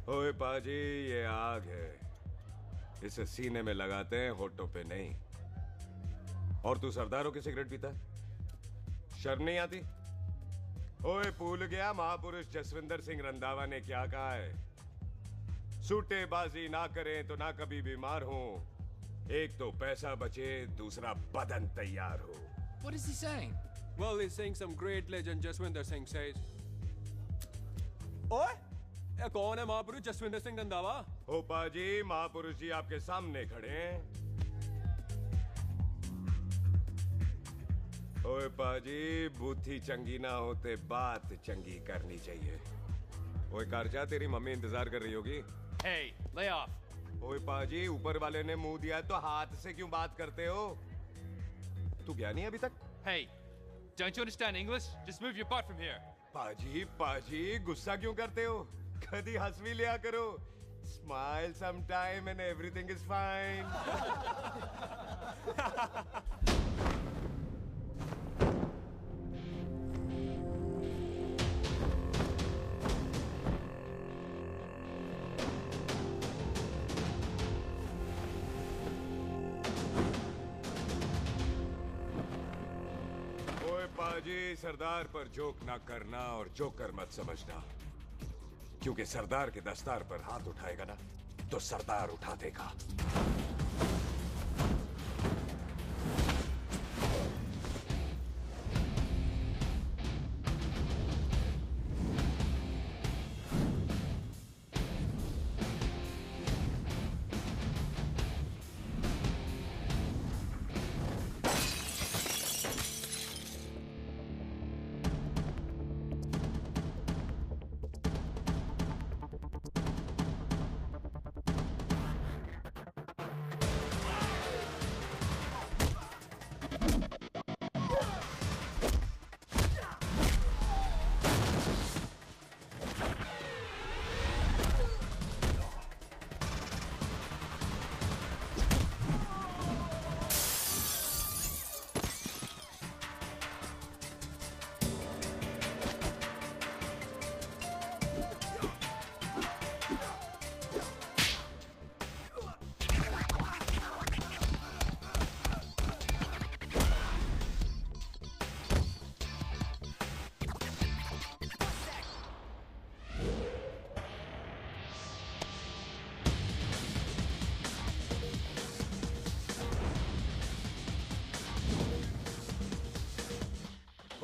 ओए पाजी, ये आग है, इसे सीने में लगाते हैं, होठों पे नहीं। और तू सरदारों की सिगरेट पीता है? शर्म नहीं आती? ओए भूल गया महापुरुष जसविंदर सिंह रंधावा ने क्या कहा है? सूटेबाजी ना करें तो ना कभी बीमार हो। एक तो पैसा बचे, दूसरा बदन तैयार हो। What is he saying? Well, he's saying some great legend Jaswinder Singh says. ओए, ये कौन है महापुरुष जसविंदर सिंह रंधावा? ओ पाजी, महापुरुष जी आपके सामने खड़े हैं। ओए पाजी, बुद्धि चंगी ना होते बात चंगी करनी चाहिए। ओए कारजा, तेरी मम्मी इंतजार कर रही होगी। Hey, lay off. ओए पाजी, ऊपर वाले ने मुंह दिया है तो हाथ से क्यों बात करते हो? तू गया नहीं अभी तक? Hey, don't you understand English? Just move your butt from here. पाजी पाजी, गुस्सा क्यों करते हो? कभी हंस भी लिया करो। Smile sometime and everything is fine. ओए पाजी, सरदार पर जोक ना करना और जोकर मत समझना, क्योंकि सरदार के दस्तार पर हाथ उठाएगा ना तो सरदार उठा देगा।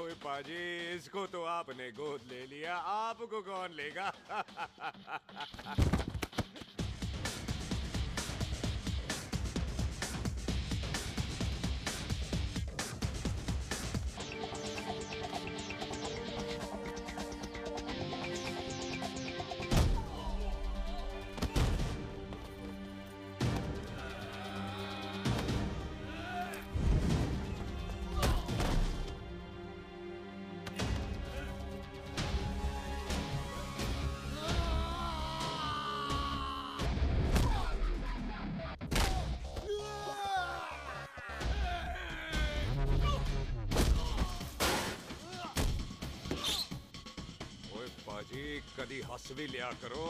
ओए पाजी, इसको तो आपने गोद ले लिया, आपको कौन लेगा? ओए पाजी, कदी हंस भी लिया करो।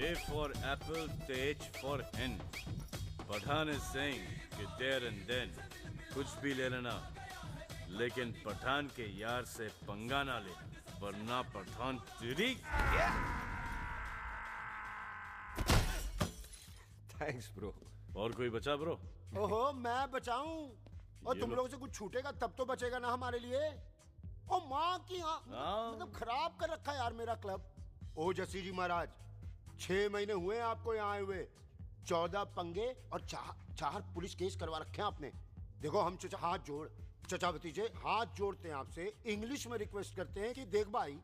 A for apple, the H for hen. Pathan is saying कि there and then कुछ भी ले लेना, लेकिन पठान के यार से पंगा ना ले, वरना पठान तेरी। Thanks bro. और कोई बचा ब्रो? ओहो, मैं बचाऊं? और ये तुम लो। लोगों से कुछ छूटेगा तब तो बचेगा ना हमारे लिए। ओ माँ की हाँ, हाँ। मतलब खराब कर रखा है यार मेरा क्लब। ओ जसी जी महाराज, 6 महीने हुए हैं आपको यहाँ आए हुए। 14 पंगे और 4 पुलिस केस करवा रखे हैं आपने। देखो हम चचा भतीजे हाथ जोड़ते हैं आपसे, इंग्लिश में रिक्वेस्ट करते हैं कि देख भाई,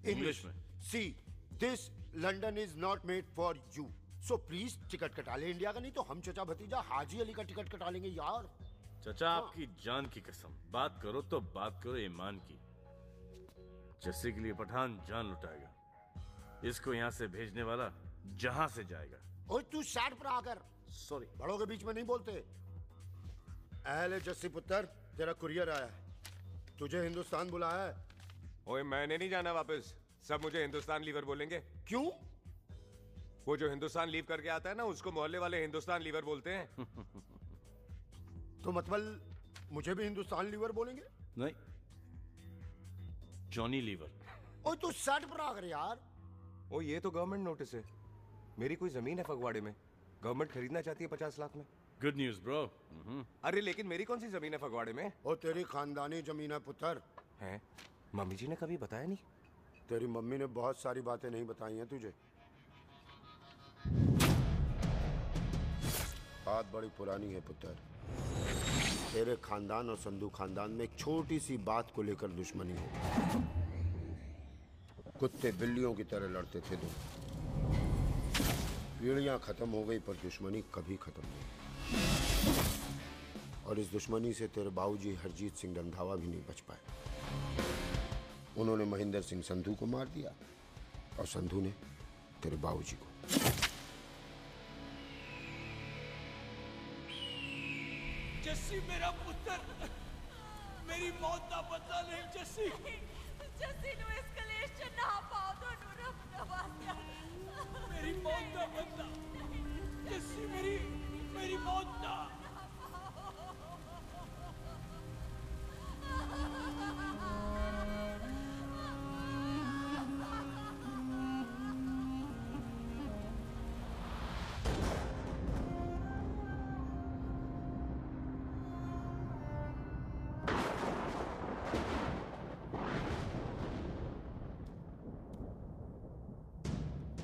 इंग्लिश में? See this London is not made for you, so please ticket कटा ले इंडिया का, नहीं तो हम चचा भतीजा हाजी अली का टिकट कटा लेंगे यार। चाचा आपकी जान की कसम, बात करो तो बात करो ईमान की। जस्सी के लिए पठान जान लुटाएगा, इसको यहाँ से भेजने वाला जहां से जाएगा। ओए तू साइड पर आकर, सॉरी। बड़ों के बीच में नहीं बोलते। अहले जस्सी पुत्र, तेरा कुरियर आया है, तुझे हिंदुस्तान बुलाया है। ओए मैंने नहीं जाना वापस, सब मुझे हिंदुस्तान लीवर बोलेंगे। क्यों? वो जो हिंदुस्तान लीव करके आता है ना, उसको मोहल्ले वाले हिंदुस्तान लीवर बोलते हैं। तो मतलब मुझे भी हिंदुस्तान लीवर बोलेंगे? नहीं, जॉनी लीवर। ओए तू साइड पर आकर यार। ओ ये तो गवर्नमेंट नोटिस है, मेरी कोई जमीन है फगवाड़े में, गवर्नमेंट खरीदना चाहती है 50 लाख में। Good news bro. अरे लेकिन मेरी कौन सी जमीन है फगवाड़े में? ओ तेरी खानदानी जमीन है पुत्र। है? मम्मी जी ने कभी बताया नहीं। तेरी मम्मी ने बहुत सारी बातें नहीं बताई हैं तुझे। बात बड़ी पुरानी है पुत्र। तेरे खानदान और संधू खानदान में एक छोटी सी बात को लेकर दुश्मनी हो। कुत्ते बिल्लियों की तरह लड़ते थे तुम। पीढ़ियां खत्म हो गई पर दुश्मनी कभी खत्म नहीं। और इस दुश्मनी से तेरे बाबूजी हरजीत सिंह रंधावा भी नहीं बच पाए। उन्होंने महेंद्र सिंह संधू को मार दिया और संधू ने तेरे बाबूजी को। जस्सी मेरा पुत्र, मेरी मौत का बदला नहीं जस्सी। जस्सी नु इस कलेश च ना पाओ तो रब नवाज़िया। मेरी मौत का बदला जस्सी, मेरी मौत का।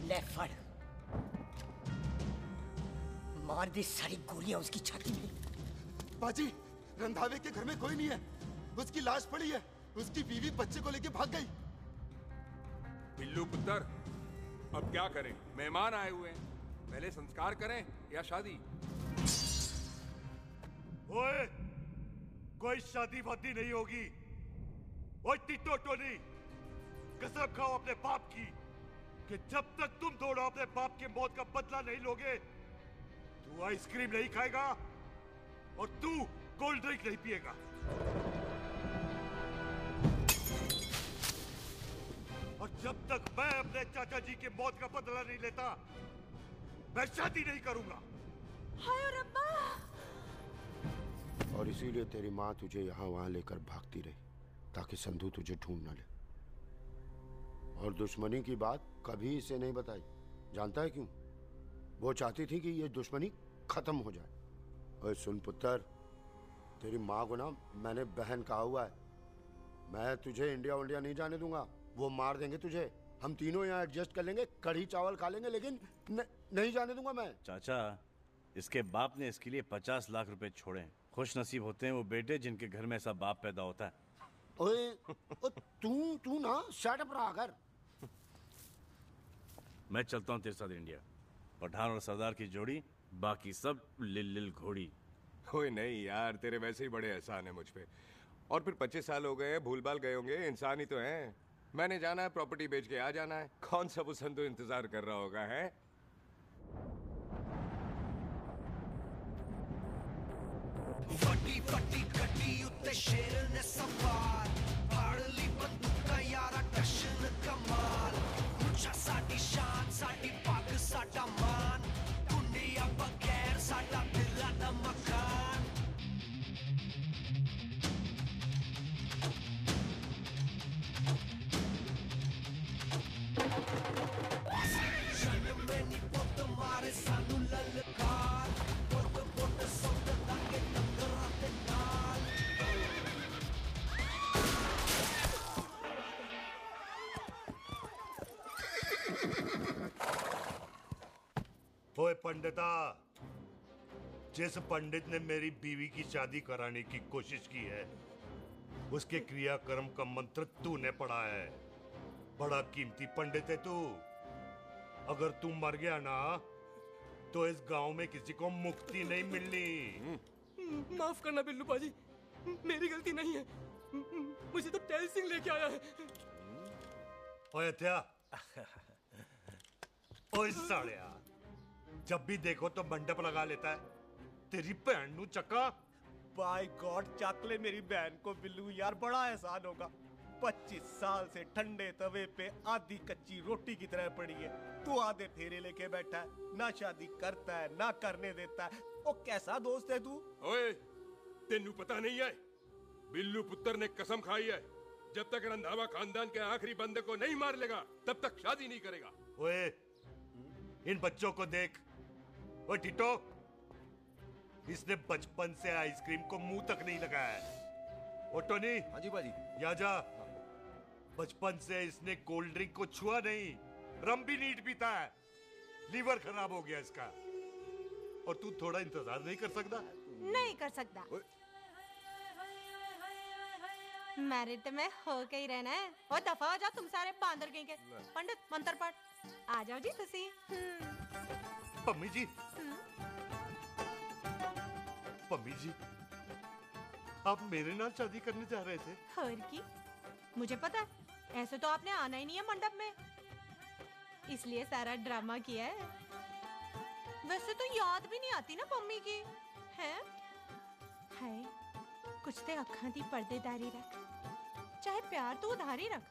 ले फड़, मार दे सारी गोलियां उसकी छाती में। बाजी, रंधावे के घर में कोई नहीं है, उसकी लाश पड़ी है, उसकी बीवी बच्चे को लेके भाग गई। बिल्लू पुत्र, अब क्या करें? मेहमान आए हुए हैं, पहले संस्कार करें या शादी? ओए, कोई शादी वादी नहीं होगी। ओए टिटो टोनी, कसम खाओ अपने बाप की कि जब तक तुम दोनों अपने बाप के मौत का बदला नहीं लोगे, तू आइसक्रीम नहीं खाएगा और तू कोल्ड ड्रिंक नहीं पिएगा। और जब तक मैं अपने चाचा जी के मौत का बदला नहीं लेता, मैं शादी नहीं करूंगा। हाय रब्बा। और इसीलिए तेरी माँ तुझे यहाँ वहाँ लेकर भागती रही ताकि संधू तुझे ढूंढ न ले। और दुश्मनी की बात कभी इसे नहीं बताई। जानता है क्यों? वो चाहती थी कि ये दुश्मनी खत्म हो जाए। ओए सुन पुत्र, तेरी माँ को ना मैंने बहन कहा हुआ है, मैं तुझे इंडिया इंडिया नहीं जाने दूंगा। वो मार देंगे तुझे, हम तीनों यहाँ एडजस्ट कर लेंगे, कढ़ी चावल खा लेंगे, लेकिन नहीं जाने दूंगा मैं। चाचा, इसके बाप ने इसके लिए 50 लाख रुपए छोड़े हैं। खुश नसीब होते हैं वो बेटे जिनके घर में ऐसा बाप पैदा होता है। ओए तू ना शट अप रहा कर। मैं चलता हूँ तेरे साथ इंडिया। पठान और सरदार की जोड़ी, बाकी सब लिल घोड़ी। ओए नहीं यार, तेरे वैसे ही बड़े एहसान है मुझ पे। और फिर 25 साल हो गए, भूल भाल गए होंगे, इंसान ही तो हैं। मैंने जाना है, प्रॉपर्टी बेच के आ जाना है। कौन सा वो संधू इंतजार कर रहा होगा? है फटी फटी कटी उत्ते शेर ने सवार, फाड़ ली बंदूक का यारा टशन कमाल। मुझा साडी शान, साडी पग, साडा मान, दुनिया बगैर साडा दिला दा मकान। जन्म में नी पुत मारे सानू ललकार, पुत ओए पंडिता, जिस पंडित ने मेरी बीवी की शादी कराने की कोशिश की है, उसके क्रियाकर्म का मंत्र तूने पढ़ा है। बड़ा कीमती पंडित है तू। अगर तू मर गया ना, तो इस गांव में किसी को मुक्ति नहीं मिलनी। माफ करना बिल्लू पाजी, मेरी गलती नहीं है। मुझे तो टैल सिंह लेके आया है। ओए हत्या, ओए सालिया, जब भी देखो तो मंडप लगा लेता है। तेरी भैन नू चक्का। बाय गॉड, चक ले मेरी बहन को बिल्लू यार, बड़ा एहसान होगा। 25 साल से ठंडे तवे पे आधी कच्ची रोटी की तरह पड़ी है। तू आधे फेरे लेके बैठा है, ना शादी करता है ना करने देता है। ओ कैसा दोस्त है तू? ओए, तेनू पता नहीं है, बिल्लू पुत्र ने कसम खाई है, जब तक रंधावा खानदान के आखिरी बंदे को नहीं मार लेगा, तब तक शादी नहीं करेगा। ओए, इन बच्चों को देख। ओए टिटो, इसने बचपन से आइसक्रीम को मुंह तक नहीं लगाया है। ओ टोनी। हाँ जी बाजी। या जा। बचपन से इसने कोल्ड ड्रिंक को छुआ नहीं, रम भी नीट पीता है। लीवर खराब हो गया इसका। और तू थोड़ा इंतजार नहीं कर सकता? नहीं कर सकता। मैरिड में हो के ही रहना है। और दफा हो जाओ तुम सारे बांदर कहीं के। पंडित मंत्र पढ़। आ जाओ जी तुसी। पम्मी जी, पम्मी जी, आप मेरे नाल शादी करने जा रहे थे? और की? मुझे पता है, ऐसे तो आपने आना ही नहीं है मंडप में, इसलिए सारा ड्रामा किया है। वैसे तो याद भी नहीं आती ना पम्मी की, हैं? है कुछ ते अखां दी पर्देदारी रख, चाहे प्यार तो उधारी रख,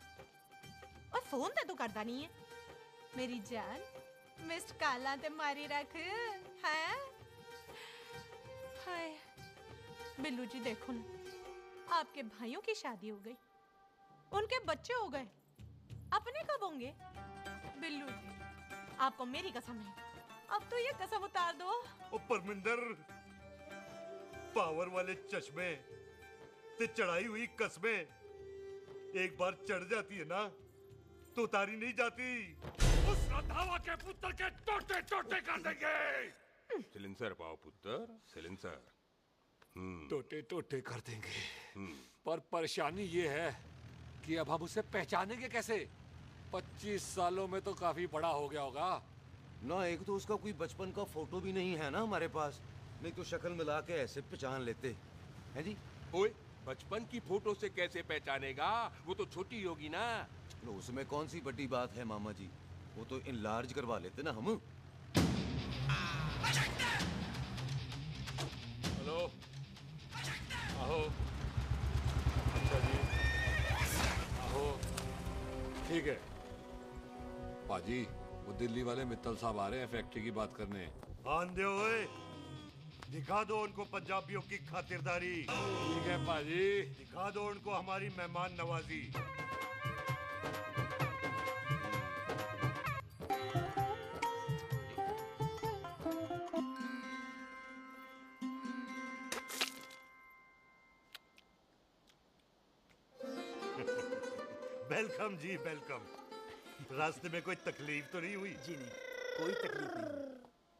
और फोन ते तू करता नहीं है। मेरी जान, मिस्ड काला ते मारी रख, हैं? हाय बिल्लू जी, देखो ना, आपके भाइयों की शादी हो गई, उनके बच्चे हो गए, अपने कब होंगे? बिल्लू जी, आपको मेरी कसम है, अब तो ये कसम उतार दो। ओ परमिंदर, पावर वाले चश्मे ते चढ़ाई हुई कस्में एक बार चढ़ जाती है ना, तो उतारी नहीं जाती। उस रंधावा के पुत्र के टोटे टोटे कर देंगे। सिलेंसर पाओ पुत्र, सिलेंसर। टोटे टोटे कर देंगे, पर परेशानी ये है कि अब हम उसे पहचानेंगे कैसे? 25 सालों में तो काफी बड़ा हो गया होगा ना। एक तो उसका कोई बचपन का फोटो भी नहीं है ना हमारे पास, नहीं तो शक्ल मिला के ऐसे पहचान लेते हैं जी। ओए, बचपन की फोटो से कैसे पहचानेगा? वो तो छोटी होगी ना। तो उसमें कौन सी बड़ी बात है मामा जी, वो तो इनलार्ज करवा लेते ना हम। हेलो, आहो। अच्छा जी, आहो। ठीक है पाजी, वो दिल्ली वाले मित्तल साहब आ रहे हैं फैक्ट्री की बात करने। आंधे ओए, दिखा दो उनको पंजाबियों की खातिरदारी। ठीक है पाजी, दिखा दो उनको हमारी मेहमान नवाजी। वेलकम जी, वेलकम। रास्ते में कोई तकलीफ तो नहीं हुई? जी नहीं, कोई तकलीफ नहीं।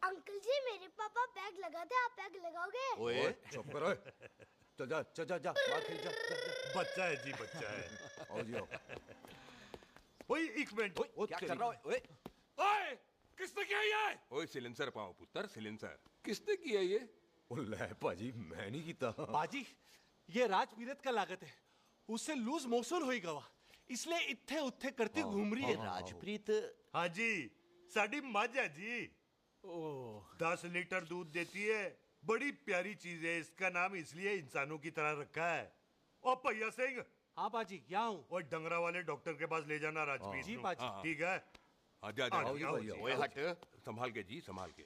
अंकल जी, मेरे पापा बैग लगाते, आप बैग लगाओगे? ओए चुप करो, चल जा चल जा जा, बाहर खेल जा, जा, जा। बच्चा है जी, बच्चा है। आओ जी आओ। ओए एक मिनट, क्या कर रहा है? ओए ओए, किसने किया ये? ओए सिलेंसर पाओ पुत्र, सिलेंसर। किसने किया ये? ले पाजी, मैं नहीं कीता। बाजी, ये राजपीरत का लागत है, उससे लूज मोशन होई गवा, इसलिए इत्थे उत्थे करती घूम रही है। राजप्रीत? हाँ जी, साड़ी मझ है जी। 10 लीटर दूध देती है, बड़ी प्यारी चीज है। इसका नाम इसलिए इंसानों की तरह रखा है। ओ भैया सिंह। हाँ बाजी, यहाँ हूँ। और डंगरा वाले डॉक्टर के पास ले जाना राजपीत। जी बाजी। ठीक है। आजा आजा। ओए हट, संभाल के जी, संभाल के।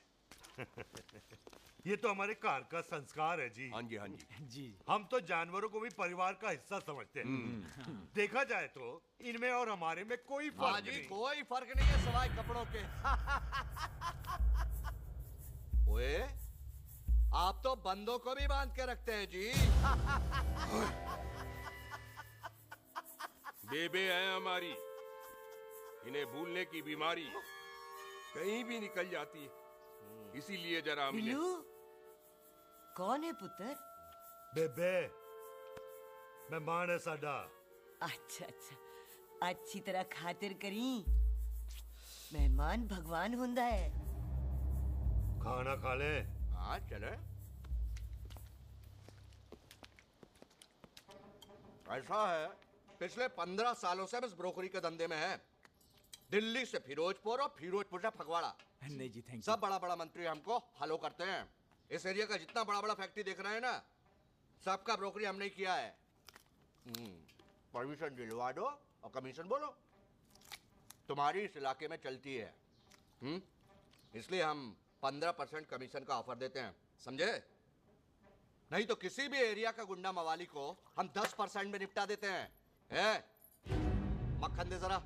ये तो हमारे घर का संस्कार है जी। हाँ जी, हाँ जी। जी। हम तो जानवरों को भी परिवार का हिस्सा समझते हैं। देखा जाए तो इनमें और हमारे में कोई फर्क नहीं। कोई फर्क नहीं है सवाए कपड़ों के। ओए, आप तो बंदों को भी बांध के रखते हैं जी। बेबे है हमारी, इन्हें भूलने की बीमारी कहीं भी निकल जाती है। इसीलिए जरा मिले। बिल्लू कौन है पुत्र? बेबे मेहमान है साडा। अच्छा अच्छा, अच्छी तरह खातिर करी। मेहमान भगवान हुंदा है। खाना खा ले। हाँ चले। ऐसा है, पिछले 15 सालों से हम इस ब्रोकरी के धंधे में हैं। दिल्ली से फिरोजपुर और फिरोजपुर से फगवाड़ा। नहीं जी थैंक यू। सब बड़ा बड़ा मंत्री हमको फॉलो करते हैं। इस एरिया का जितना बड़ा बड़ा फैक्ट्री देख रहे हैं ना, सबका ब्रोकरी हमने किया है। परमिशन दिलवा दो और कमीशन बोलो। तुम्हारी इस इलाके में चलती है। इसलिए हम 15% कमीशन का ऑफर देते हैं, समझे? नहीं तो किसी भी एरिया का गुंडा मवाली को हम 10% में निपटा देते हैं। मक्खन दे जरा।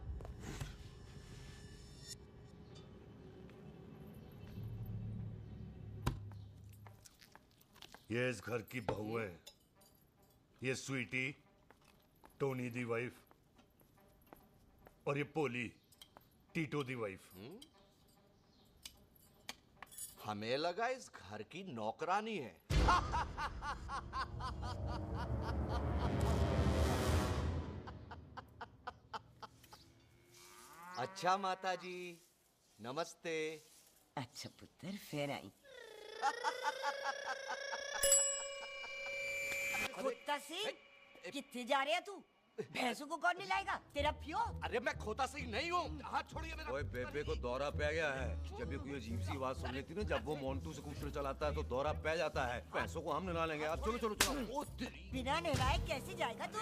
ये इस घर की बहू है। ये स्वीटी, टोनी दी वाइफ, और ये पोली, टीटो दी वाइफ। हमें लगा इस घर की नौकरानी है। अच्छा माता जी, नमस्ते। अच्छा पुत्र, फिर आई। खोता सिंह, कितने जा रहे है तू? भैंसों को कौन लाएगा? तेरा प्यो? अरे मैं खोता सिंह नहीं हूँ। हाथ छोड़िए मेरा। ओए बेबे को दौरा पै गया है। जब भी कोई अजीब सी आवाज सुन लेती ना, जब वो मोन्टू स्कूटर चलाता है तो दौरा पै जाता है। पैसों को हम नहला लेंगे। आप चलो चलो चलो। बिना नहलाए कैसे जाएगा तू?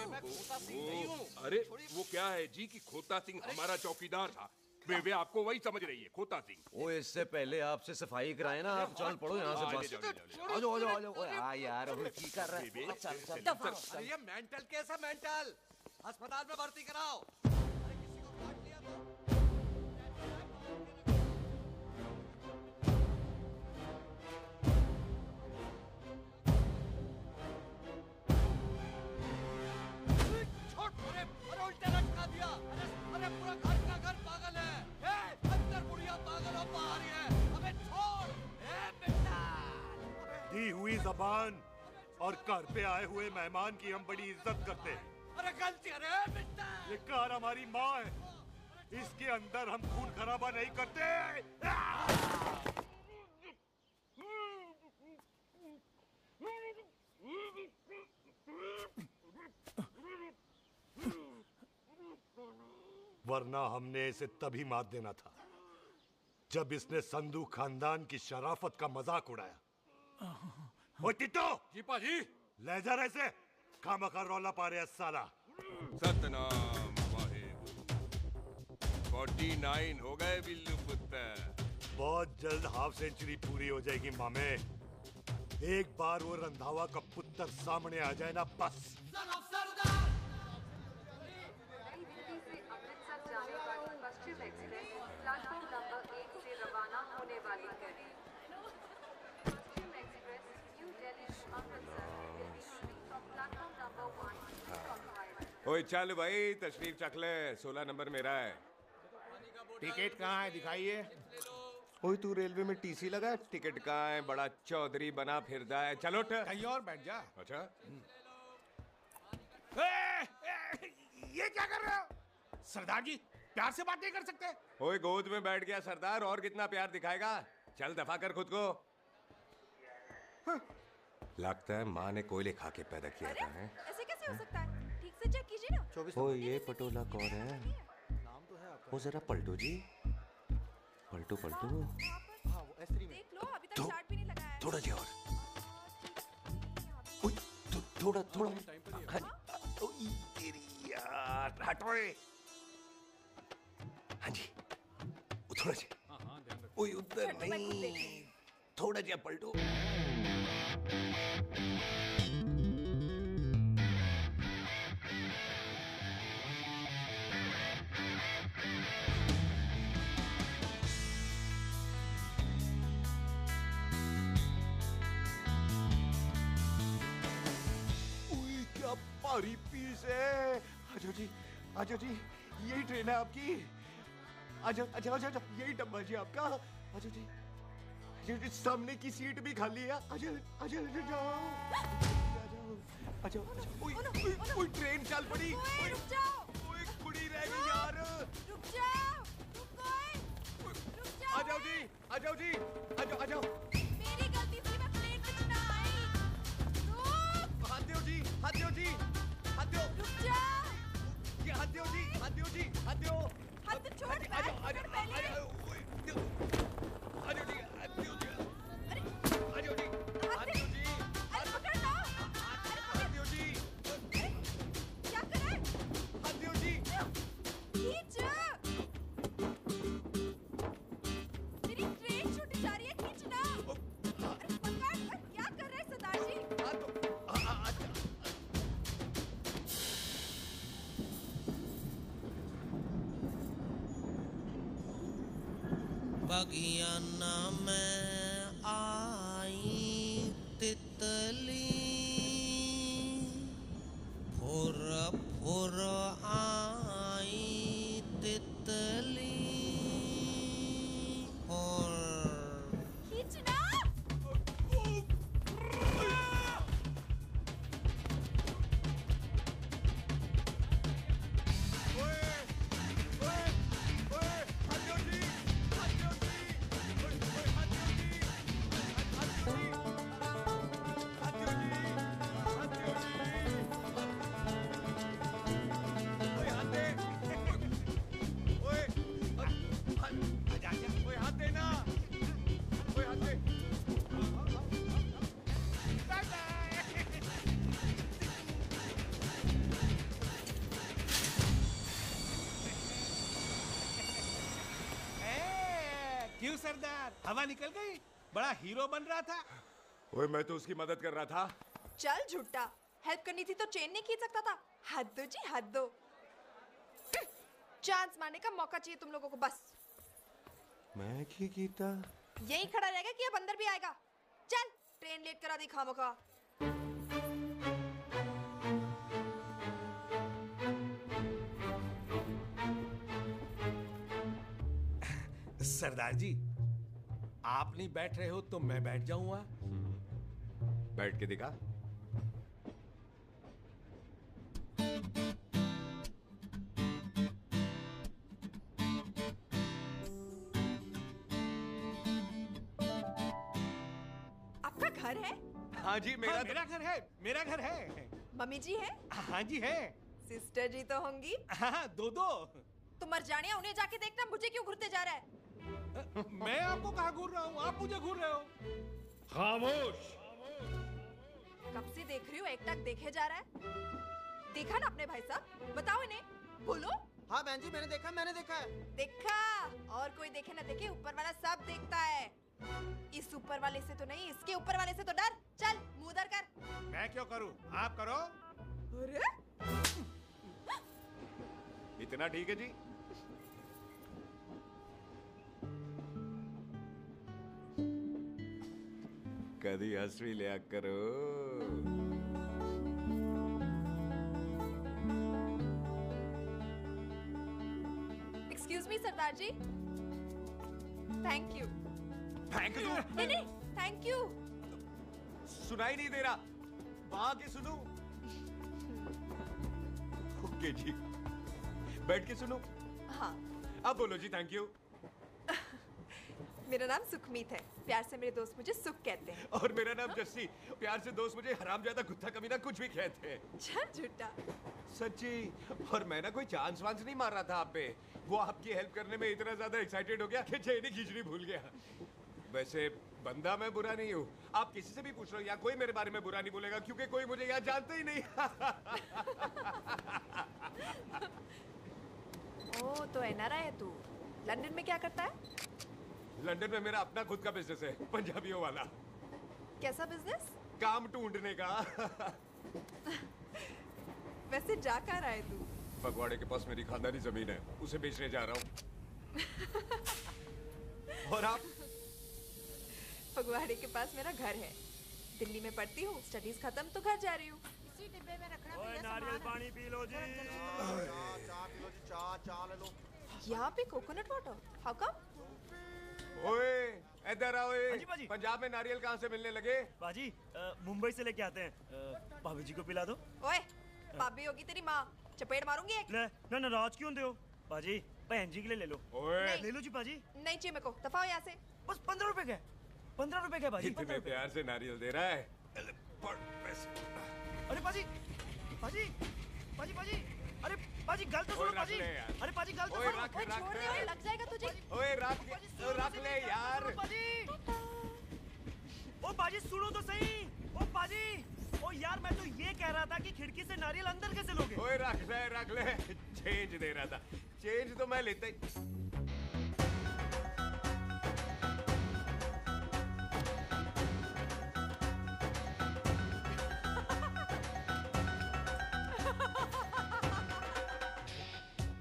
अरे वो क्या है जी कि खोता सिंह हमारा चौकीदार था। बेबे आपको वही समझ रही है, खोता सिंह। ओ इससे पहले आपसे सफाई कराए ना, आप चल पड़ो यहाँ से बस। आ जाओ आ जाओ आ जाओ। ओए आ यार, अब की कर रहा है? चल चल। अरे ये मेंटल केस है, मेंटल। अस्पताल में भर्ती कराओ। अरे किसी को काट लिया तो। छोड़, अरे उल्टे लटका दिया। अरे पूरा घर का घर पागल है। अंदर बुढ़िया पागल और बाहर ही है। अबे छोड़। दी हुई जबान और घर पे आए हुए मेहमान की हम बड़ी इज्जत करते हैं। अरे गलती है बेटा। ये कार हमारी माँ है। इसके अंदर हम खून खराबा नहीं करते। वरना हमने इसे तभी मार देना था जब इसने संधू खानदान की शराफत का मजाक उड़ाया। ओ टिट्टो जी पाजी, ले जा रहे से खामखा रौला पा रहे साला। सतनाम वाहेगुरु। 49 हो गए बिल्लू पुत्र। बहुत जल्द हाफ सेंचुरी पूरी हो जाएगी मामे। एक बार वो रंधावा का पुत्र सामने आ जाए ना, बस। पश्चिम एक्सप्रेस प्लेटफॉर्म नंबर 1 से रवाना होने वाली है। Paschim express new Delhi Amritsar will be moving from platform number 1 to Cochrane। ओए चल भाई, तशरीफ चख ले। 16 नंबर मेरा है। टिकट कहाँ है, दिखाइए। ओए तू रेलवे में टीसी लगा, टिकट कहाँ है? बड़ा चौधरी बना फिरदा है। चलो उठ। कहीं और बैठ जा। अच्छा ये क्या कर रहे हो? सरदार जी प्यार से बात नहीं कर सकते? ओए गोद में बैठ गया सरदार, और कितना प्यार दिखाएगा? चल दफा कर खुद को। लगता है माँ ने कोयले खा के पैदा किया था। है ऐसे कैसे हो सकता है? ठीक से चेक कीजिए ना। ओ ये पटोला कौन है? वो जरा पलटो जी, पलटो पलटो। देख लो, अभी तक चार्ट भी नहीं लगाया है। थोड़ा जी और। थोड़ा थोड़ा। तेरी यार हटो। हाँ जी, थोड़ा जी। ओए उधर नहीं, थोड़ा जी पलटो। क्या भारी पीस है। आजो जी, आजो जी, यही ट्रेन है आपकी। आजो, अच्छा अच्छा अच्छा, यही डब्बा जी आपका। आजो जी, सामने की सीट भी खाली है। आजा आजा जाओ। अच्छा ओए ट्रेन चल पड़ी। रुक जाओ। ओए कुड़ी रह गई यार। रुक जाओ। रुक जाओ। आ जाओ जी आ जाओ जी आ जाओ। मेरी गलती थी, मैं प्लेन में ना आई। रुक। हाथ दो जी हाथ दो जी हाथ दो। रुक जाओ। ये हाथ दो जी हाथ दो जी हाथ दो। हाथ तो छोड़। आ जाओ आ जाओ आ जाओ जी हाथ दो जी आ जाओ जी हाथ दो जी। अरे पकड़ लो। हाथ दो जी। क्या कर रहा है? हाथ दो जी। खींच। मेरी ट्रेन छूटी जा रही है, खींचना। अरे पकड़। क्या कर रहे हैं सरदार जी? बगियाना में आई तितली, फुर फुर आई तितली, और खींचना। क्यों सरदार, हवा निकल गई? बड़ा हीरो बन रहा था। ओए मैं तो उसकी मदद कर रहा था। चल झूठा, हेल्प करनी थी तो चेन नहीं खींच सकता था। हद दो जी हद दो। चांस मारने का मौका चाहिए तुम लोगों को बस। मैं की कीता? यही खड़ा रहेगा कि अब अंदर भी आएगा? चल ट्रेन लेट करा दी खामोखा। सरदार जी, आप नहीं बैठ रहे हो तो मैं बैठ जाऊंगा। बैठ के दिखा। आपका घर है? हाँ जी मेरा मेरा घर है। मेरा घर है। मम्मी जी है? हाँ जी है। सिस्टर जी तो होंगी? हाँ दो। तो मर जाने, उन्हें जाके देखना, मुझे क्यों घूरते जा रहा है? मैं आपको कहाँ घूर रहा हूँ, आप मुझे घूर रहे हो। खामोश। कब से देख रही हूँ, एक टक देखे जा रहा है। देखा ना अपने भाई साहब, बताओ इन्हें, बोलो। हाँ बहन जी मैंने देखा है। देखा? और कोई देखे ना देखे, ऊपर वाला सब देखता है। इस ऊपर वाले से तो नहीं, इसके ऊपर वाले से तो डर। चल मुंह उधर कर। मैं क्यों करूँ, आप करो। अरे इतना ठीक है जी। कभी हंस भी लिया करो। एक्सक्यूज मी सरदार जी। Thank you. Thank you? नहीं, थैंक यू। सुनाई नहीं दे रहा, वहां के सुनो। ओके जी, बैठ के सुनो। हाँ। अब बोलो जी थैंक यू। मेरा नाम सुखमीत है, प्यार से मेरे दोस्त मुझे सुख कहते हैं। और मेरा नाम जस्सी, प्यार से दोस्त मुझे हरामजादा कुत्ता कमीना कुछ भी कहते हैं। चल झूठा। सच्ची। और मैं ना कोई चांस वांस नहीं मार रहा था आप पे, वो आपकी हेल्प करने में इतना ज्यादा एक्साइटेड हो गया कि चेन ही खींचनी भूल गया। वैसे बंदा मैं बुरा नहीं हूँ, आप किसी से भी पूछ लो, यहाँ कोई मेरे बारे में बुरा नहीं बोलेगा क्योंकि कोई मुझे यहाँ जानते ही नहीं। ओ तो एनआरआई है तू। लंदन में क्या करता है? लंदन में मेरा अपना खुद का बिजनेस है, पंजाबियों वाला। कैसा बिजनेस? काम ढूंढने का। वैसे जा कहाँ रहा है तू? फगवाड़े के पास मेरी खानदानी जमीन है, उसे बेचने जा रहा हूँ। और आप? फगवाड़े के पास मेरा घर है, दिल्ली में पढ़ती हूँ, स्टडीज खत्म तो घर जा रही हूँ। इसी डिब्बे में रखना भैया। नारियल पानी पी लो जी। चाय ले लो। यहाँ पे कोकोनट वाटर, हाउ कम? ओए, ए इधर आओ। हाँ जी बाजी। पंजाब में नारियल कहाँ से मिलने लगे? बाजी मुंबई से लेके आते हैं। भाभी जी को पिला दो। ओए, भाभी होगी तेरी माँ, चपेट मारूंगी एक। ले ना नाराज क्यों दे हो बाजी? बहन जी के लिए ले लो। ओए ले लो जी बाजी। नहीं चाहिए मेरे को, दफा हो यहाँ से। बस 15 रुपए के। 15 रुपए के बाजी। इतने प्यार से नारियल दे रहा है। अरे बाजी बाजी बाजी बाजी, अरे बाजी गल तो सुनो बाजी। अरे बाजी गल तो सुनो। रख छोड़ दे, ओए, लग जाएगा तुझे। ओए रख ले यार। बाजी ओ बाजी सुनो तो सही। ओ बाजी ओ यार, मैं तो ये कह रहा था कि खिड़की से नारियल अंदर कैसे लोगे? ओए रख ले। चेंज दे रहा था। चेंज तो मैं लेता ही।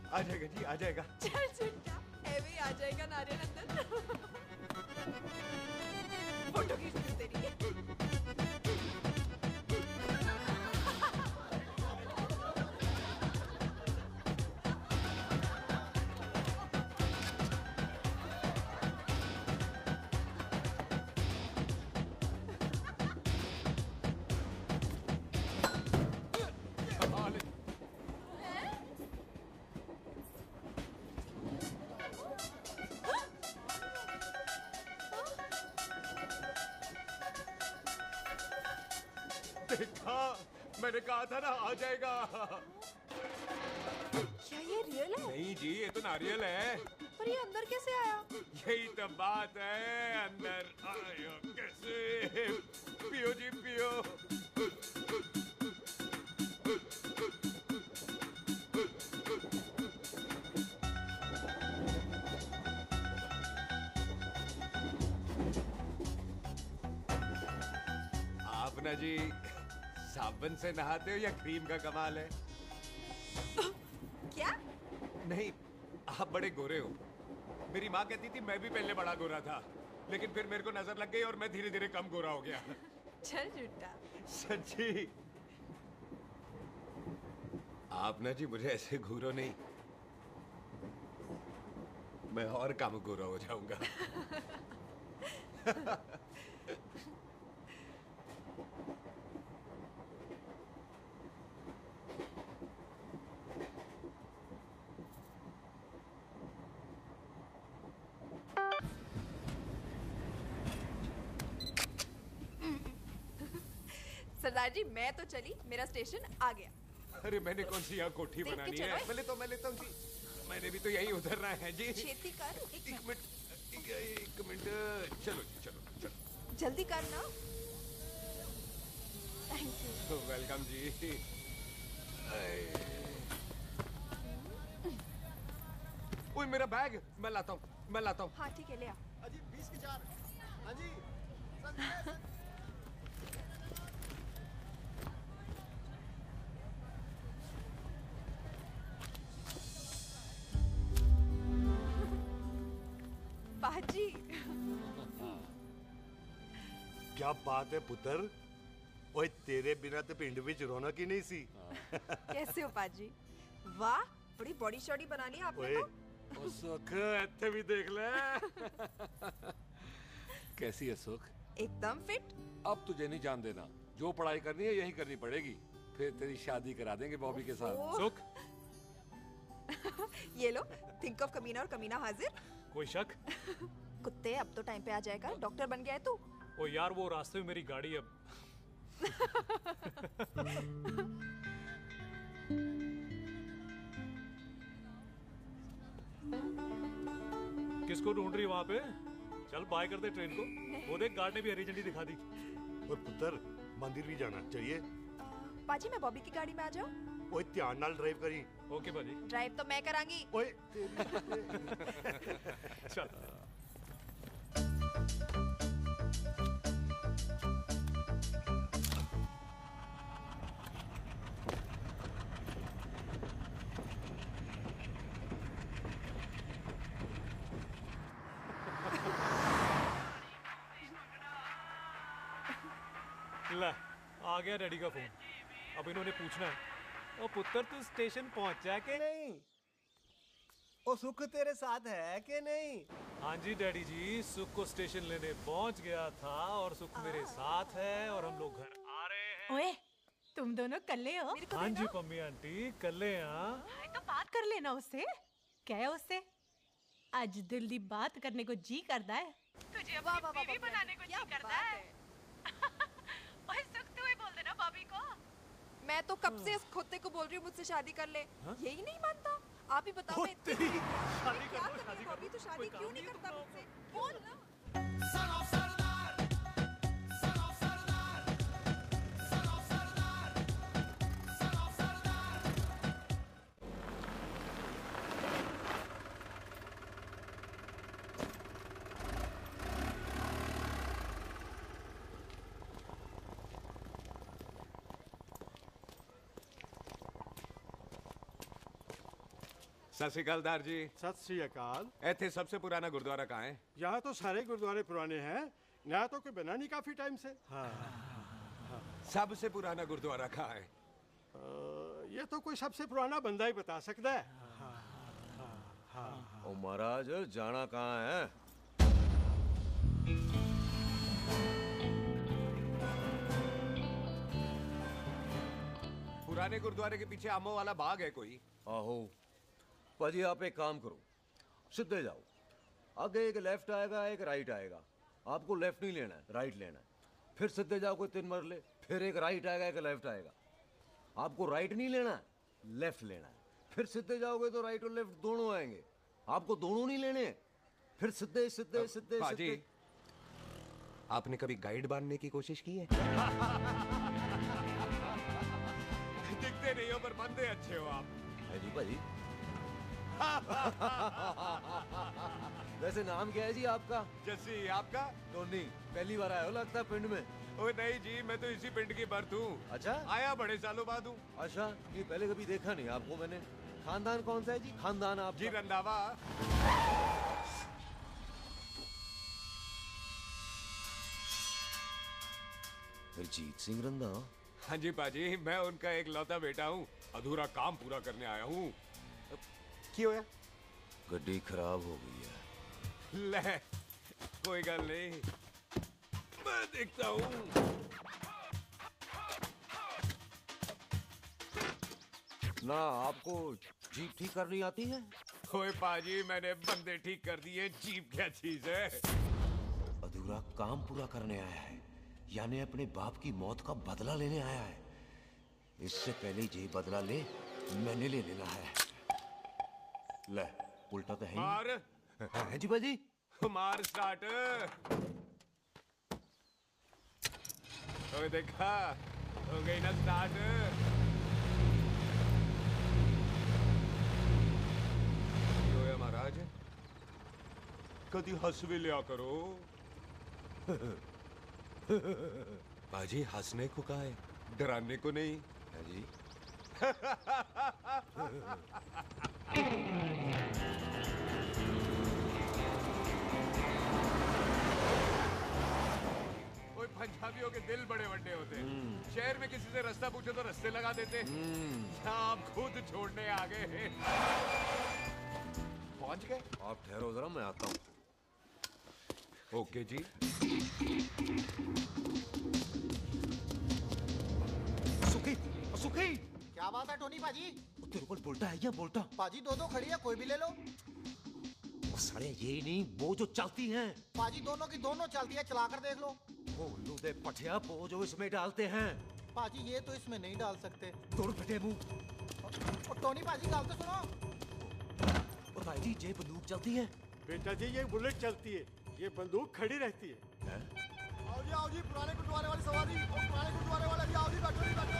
आ जाएगा जी, आ जाएगा। चल चिंटा, एवे आ जाएगा नारियल अंदर। फोटो खींच लूं तेरी। देखा, मैंने कहा था ना आ जाएगा। क्या ये रियल है? नहीं जी, ये तो नारियल है। पर ये अंदर कैसे आया? यही तो बात है, अंदर आया कैसे? पियो जी पियो। आप ना जी साबुन से नहाते हो या क्रीम का कमाल है? क्या? नहीं, आप बड़े गोरे हो। मेरी माँ कहती थी मैं भी पहले बड़ा गोरा था, लेकिन फिर मेरे को नजर लग गई और मैं धीरे धीरे कम गोरा हो गया। चल झूठा। सच्ची। आप ना जी मुझे ऐसे घूरो नहीं, मैं और कम गोरा हो जाऊंगा। सरदार जी मैं तो चली, मेरा स्टेशन आ गया। अरे मैंने कौन सी यहाँ कोठी देख के बनानी चलो। है? मैं लेता हूँ जी। मैंने भी तो यहीं उतरना है जी। छेती कर। एक मिनट। चलो जी, चलो। जल्दी कर ना। Thank you. वेलकम जी। ओए मेरा बैग, मैं लाता हूँ। हाँ ठीक है, ले आ। अजी 20 के 4। हाँ जी। बाजी। क्या बात है पुत्र। ओए तेरे बिना तो पिंड विच रौनक ही नहीं सी। कैसे हो पाजी? वाह, बड़ी बॉडी शॉडी बना ली आपने ओए तो। ओ सुख, इत्थे भी देख ले। कैसी है सुख? एकदम फिट। अब तुझे नहीं जान देना, जो पढ़ाई करनी है यही करनी पड़ेगी। फिर तेरी शादी करा देंगे बॉबी के साथ। सुख, ये लो, थिंक ऑफ कमीना और कमीना हाजिर। कोई शक? कुत्ते, अब तो टाइम पे आ जाएगा। डॉक्टर बन गया है तू। ओ यार, वो रास्ते में मेरी गाड़ी अब। किसको ढूंढ रही वहां पे? चल बाय कर दे ट्रेन को। वो देख, गार्ड ने भी हरी झंडी दिखा दी। ओए पुत्र, मंदिर भी जाना चाहिए। पाजी मैं बॉबी की गाड़ी में आ जाऊं? ओए ध्यान नाल ड्राइव करी। ओके बाजी। ड्राइव तो मैं करांगी। ओए चल। ला, आ गया डैडी का फोन। अब इन्होंने पूछना है, ओ पुत्र तू स्टेशन पहुंचा के नहीं? ओ सुख तेरे साथ है कि नहीं? हाँ जी डैडी जी, सुख को स्टेशन लेने पहुंच गया था और सुख मेरे साथ है और हम लोग घर आ रहे हैं। ओए, तुम दोनों कल्ले हो? हाँ जी पम्मी आंटी, कल्ले हाँ। तो बात कर लेना उससे। क्या है उससे? आज दिल दी बात करने को जी करता है। तुझे अपनी बीवी बनाने को जी करता है। ओए सुख, तू ही बोल देना भाभी को। मैं तो कब से इस खोते को बोल रही हूँ मुझसे शादी कर ले, यही नहीं मानता। आप ही बताओ मैं शादी कर लो, शादी कर लो। तो शादी क्यों नहीं करता मुझसे? बोल ना। सत श्री अकाल दार जी। सत श्री अकाल। ਇੱਥੇ सबसे पुराना गुरुद्वारा कहाँ है? यहाँ तो सारे गुरुद्वारे पुराने हैं, नया तो कोई बना नहीं काफी टाइम से। हाँ। सबसे पुराना गुरुद्वारा कहाँ है? ये तो कोई सबसे पुराना बंदा ही बता सकता है। ओ महाराज, जाना कहाँ है? पुराने गुरुद्वारे के पीछे आमों वाला बाग है कोई? आहो पाजी, आप एक काम करो, सीधे जाओ। आगे एक लेफ्ट आएगा, एक राइट आएगा। आपको लेफ्ट नहीं लेना है, राइट लेना है। फिर सीधे जाओ कोई 3 मरले, फिर एक राइट आएगा, एक लेफ्ट आएगा। आपको राइट नहीं लेना है, लेफ्ट लेना है। फिर सीधे जाओगे तो राइट और लेफ्ट दोनों आएंगे। आपको दोनों नहीं लेने, फिर सीधे सीधे सीधे पाजी, आपने कभी गाइड बांधने की कोशिश की है? दिखते नहीं हो पर बंदे अच्छे हो आप। है जी भाजी। वैसे नाम क्या है जी आपका? जस्सी, आपका? टोनी। पहली बार आए हो लगता है पिंड में। ओए नहीं जी, मैं तो इसी पिंड की बर्थ हूँ। अच्छा, आया बड़े सालों बाद हूँ। अच्छा, ये पहले कभी देखा नहीं आपको मैंने। खानदान कौन सा है जी? खानदान आप जी रंधावा। फिर जीत सिंह रंधावा? हाँ जी पाजी, मैं उनका एक लौता बेटा हूँ। अधूरा काम पूरा करने आया हूँ। क्यों है? गड्डी खराब हो गई है। ले, कोई गल नहीं, मैं देखता हूँ। ना आपको जीप ठीक करनी आती है? ओए पाजी, मैंने बंदे ठीक कर दिए, जीप क्या चीज है? अधूरा काम पूरा करने आया है, यानी अपने बाप की मौत का बदला लेने आया है। इससे पहले ये बदला ले, मैंने ले लेना है। ले, उल्टा तो है ही। मार। है जी बाजी। मार स्टार्ट। ओए देखा, हो गई ना स्टार्ट। होया महाराज, कदी हंस भी लिया करो। बाजी, हंसने को कहा है, डराने को नहीं। है जी। ओए पंजाबियों के दिल बड़े बड़े होते हैं। शहर में किसी से रास्ता पूछो तो रास्ते लगा देते। आप खुद छोड़ने आ गए। पहुंच गए? आप ठहरो जरा, मैं आता हूँ। ओके जी। सुखी, सुखी। क्या बात है टोनी पाजी? तेरे को बोलता है या बोलता? पाजी दो खड़ी है, कोई भी ले लो। सारे ये नहीं, वो जो चलती हैं। पाजी दोनों की दोनों चलती है, चला कर देख लो। वो लूदे पठिया, वो जो इसमें डालते हैं। पाजी ये तो इसमें नहीं डाल सकते। तोड़ फटे मुंह। और टोनी पाजी गल तो सुनो। और भाई जी, ये बंदूक चलती है? बेटा जी, ये बुलेट चलती है, ये बंदूक खड़ी रहती है। आओ जी, पुराने गुरुद्वारे वाली सवारी। पुराने गुरुद्वारे वाले जी, आओ जी, बैठो जी, बैठो।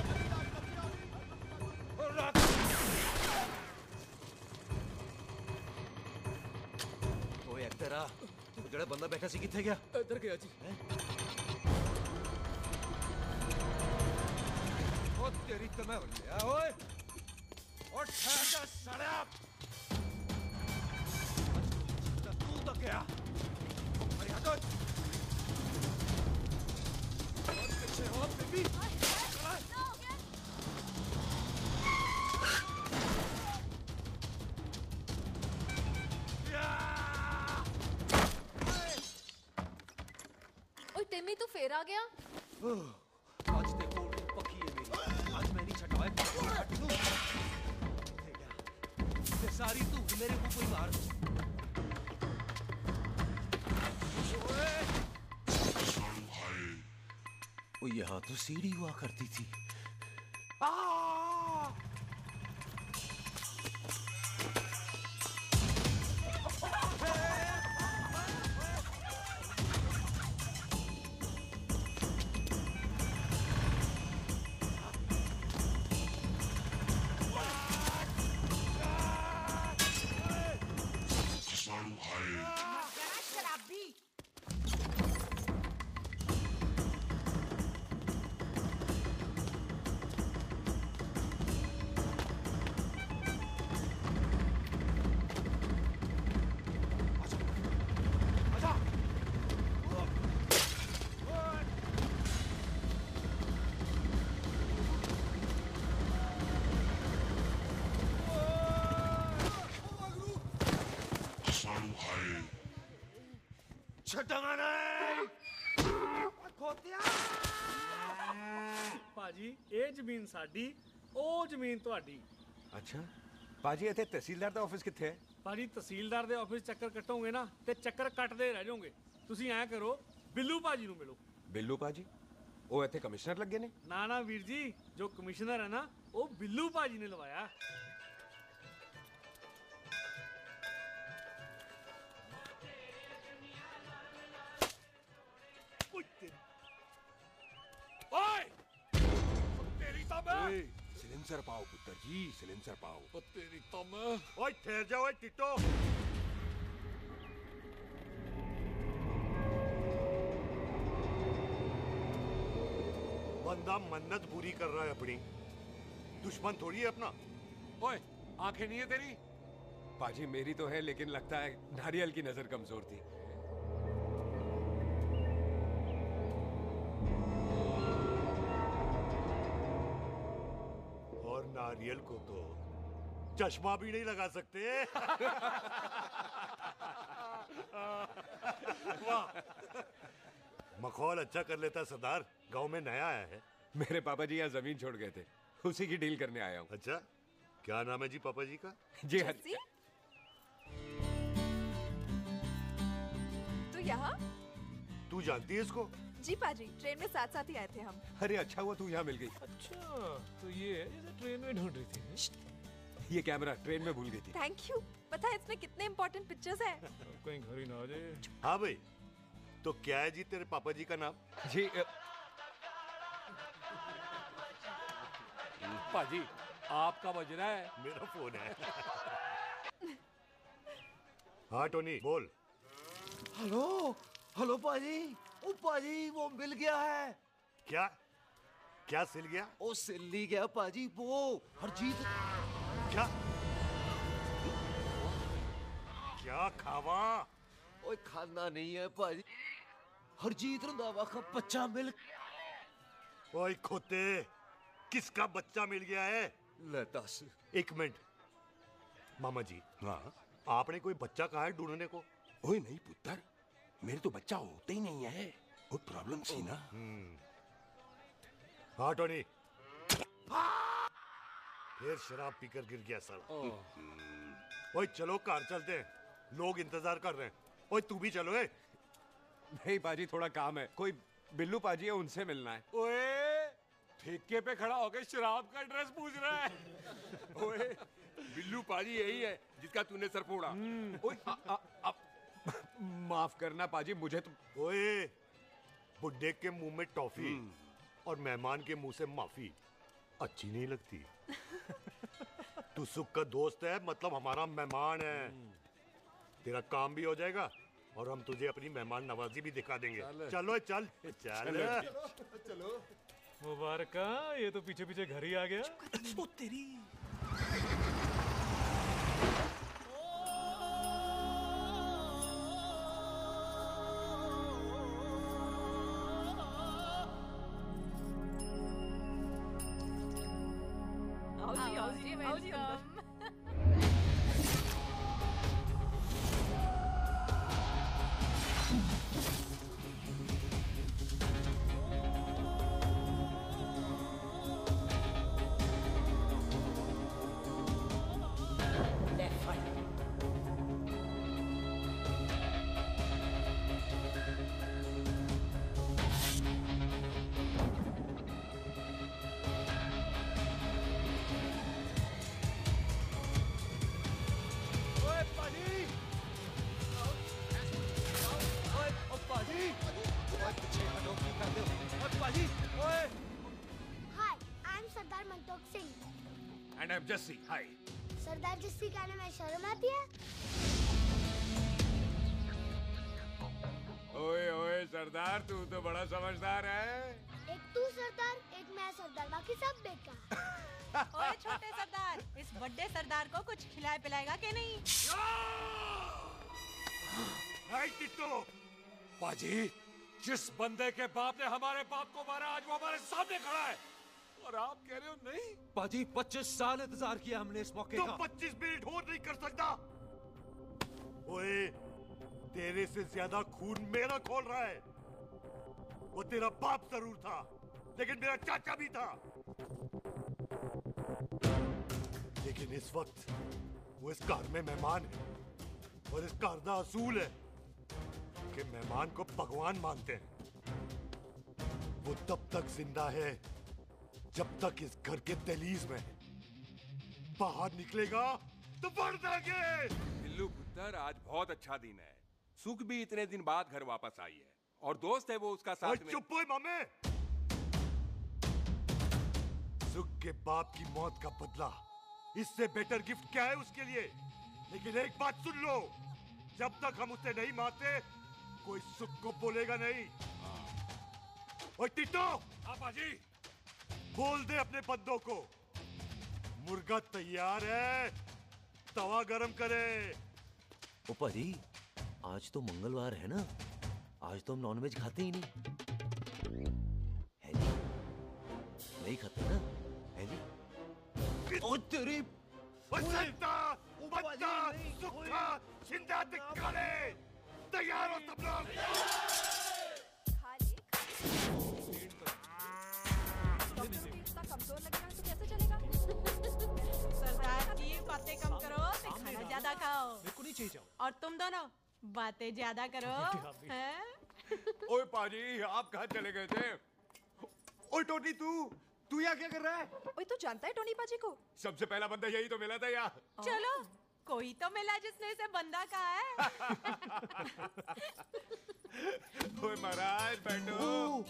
ओए तेरा ਜਿਹੜਾ ਬੰਦਾ ਬੈਠਾ ਸੀ ਕਿੱਥੇ ਗਿਆ? ਇੱਧਰ ਗਿਆ ਜੀ। ਉਹ ਤੇਰੀ ਤੇ ਮੈਂ ਲਿਆ ਓਏ। ਉਹ ਠਹਿਰ ਜਾ ਸਾਲਿਆ। ਤੂੰ ਤਾਂ ਗਿਆ। ਅਰੇ ਹਟ ਓਏ। और पीछे हो बेबी। जिमी तू फिर आ गया? आज ते कोल्ड ड्रिंक पक्की है मेरी। आज मैं नहीं छटाया हट तू। ते सारी तू मेरे मुंह पे मार। ओ यहाँ तो सीढ़ी हुआ करती थी। ਭਾਜੀ ਇਹ ਜ਼ਮੀਨ ਸਾਡੀ ਉਹ ਜ਼ਮੀਨ ਤੁਹਾਡੀ। ਅੱਛਾ ਭਾਜੀ ਇੱਥੇ ਤਹਿਸੀਲਦਾਰ ਦਾ ਆਫਿਸ ਕਿੱਥੇ ਹੈ? ਭਾਜੀ ਤਹਿਸੀਲਦਾਰ ਦੇ ਆਫਿਸ ਚੱਕਰ ਕੱਟੋਗੇ ਨਾ ਤੇ ਚੱਕਰ ਕੱਟਦੇ ਰਹਿ ਜਾਓਗੇ। ਤੁਸੀਂ ਐਂ ਕਰੋ ਬਿੱਲੂ ਭਾਜੀ ਨੂੰ ਮਿਲੋ। ਬਿੱਲੂ ਭਾਜੀ ਉਹ ਇੱਥੇ ਕਮਿਸ਼ਨਰ ਲੱਗੇ ਨੇ? ਨਾ ਨਾ ਵੀਰ ਜੀ ਜੋ ਕਮਿਸ਼ਨਰ ਹੈ ਨਾ ਉਹ ਬਿੱਲੂ ਭਾਜੀ ਨੇ ਲਵਾਇਆ। सिलेंसर पाओ पुत्र जी, सिलेंसर पाओ। तेरी तम। ओए ठहर जाओ ओए टिट्टो। बंदा मन्नत पूरी कर रहा है अपनी, दुश्मन थोड़ी है अपना। ओए आंखें नहीं है तेरी? पाजी मेरी तो है लेकिन लगता है नारियल की नजर कमजोर थी। और नारियल को तो चश्मा भी नहीं लगा सकते। वाह, मखौल अच्छा कर लेता सरदार। गांव में नया आया है। मेरे पापा जी यहाँ जमीन छोड़ गए थे, उसी की डील करने आया हूँ। अच्छा, क्या नाम है जी पापा जी का? जी हाँ। तू यहाँ? तू जानती है इसको? जी पाजी, ट्रेन में साथ साथ ही आए थे हम। अरे अच्छा हुआ तू यहाँ मिल गई। अच्छा तो ये है जैसे ट्रेन में ढूंढ रही थी। ये कैमरा ट्रेन में भूल गई थी। Thank you. पता है इसमें कितने इम्पोर्टेंट पिक्चर्स हैं। कहीं घर ही ना आ जाए। हाँ भाई, तो क्या है जी तेरे पापा जी का नाम? जी पाजी आपका बज रहा है। मेरा फोन है। हाँ टोनी बोल। हेलो हेलो पाजी। ओ पाजी वो मिल गया है। क्या क्या सिल गया? ओ सिल गया पाजी वो हरजीत। क्या क्या खावा? ओए खाना नहीं है पाजी, हरजीत रंधावा का बच्चा मिल। ओए खोते, किसका बच्चा मिल गया है? ले दस। एक मिनट मामा जी। हाँ आपने कोई बच्चा कहा है ढूंढने को? ओए नहीं पुत्र, मेरे तो बच्चा होता ही नहीं है। वो प्रॉब्लम थी ना। हाँ टोनी, फिर शराब पीकर गिर गया साला। ओए चलो कार चलते हैं, लोग इंतजार कर रहे हैं। ओए तू भी चलो। नहीं पाजी थोड़ा काम है, कोई बिल्लू पाजी है उनसे मिलना है। ओए ठेके पे खड़ा होकर शराब का एड्रेस पूछ रहा है। ओए बिल्लू पाजी यही है जिसका तूने सर फोड़ा। ओए माफ करना पाजी, मुझे तो। ओए बुड्ढे के मुंह में टॉफी और मेहमान के मुंह से माफी अच्छी नहीं लगती। तू सुख का दोस्त है, मतलब हमारा मेहमान है। तेरा काम भी हो जाएगा और हम तुझे अपनी मेहमान नवाजी भी दिखा देंगे। चलो चल चल चलो। मुबारक, ये तो पीछे पीछे घर ही आ गया। तेरी and I'm Jesse. Hi. सरदार जस्सी कहने में शर्म आती है? ओए ओए सरदार, तू तो बड़ा समझदार है। एक तू सरदार, एक मैं सरदार, बाकी सब बेकार। ओए छोटे सरदार, इस बड़े सरदार को कुछ खिलाए पिलाएगा कि नहीं? हाय टिट्टो, पाजी, जिस बंदे के बाप ने हमारे बाप को मारा आज वो हमारे सामने खड़ा है और आप कह रहे हो नहीं? पाजी 25 साल इंतजार किया हमने इस मौके का। 25 मिनट और नहीं कर सकता। ओए, तेरे से ज्यादा खून मेरा खोल रहा है। वो तेरा बाप जरूर था, लेकिन मेरा चाचा भी था। लेकिन इस वक्त वो इस घर में मेहमान है और इस घर का असूल है कि मेहमान को भगवान मानते हैं। वो तब तक जिंदा है जब तक इस घर के दहलीज में है। बाहर निकलेगा तो बढ़ जाएंगे। बिल्लू पुत्र, आज बहुत अच्छा दिन है। सुख भी इतने दिन बाद घर वापस आई है और दोस्त है वो उसका साथ में। चुप हो मामे। सुख के बाप की मौत का बदला, इससे बेटर गिफ्ट क्या है उसके लिए? लेकिन एक बात सुन लो, जब तक हम उसे नहीं मारते कोई सुख को बोलेगा नहीं। ओए टिट्टो, हाँ पाजी, बोल दे अपने बंदों को मुर्गा तैयार है, तवा गरम करे। ओ पाजी, आज तो मंगलवार है ना, आज तो हम नॉनवेज खाते ही नहीं है जी, नहीं खाते ना है जी। ओ तेरी बसंता, बंदा, सुखा, छिंदा दिखाले, तैयार हो सब लोग। इतना कमजोर लग रहा है तो कैसे चलेगा? सरदार जी बातें कम करो, तो खाना ज्यादा खाओ। मेरे को नहीं चाहिए चाहो। और तुम दोनों बातें ज्यादा करो। हैं? ओए पाजी, आप कहाँ चले गए थे? ओए टोनी, तू यहाँ क्या कर रहा है? ओए तू जानता है टोनी पाजी को? सबसे पहला बंदा यही तो मिला था यार। चलो, कोई तो मिला जिसने इसे बंदा कहा है। ओए महाराज बैठो।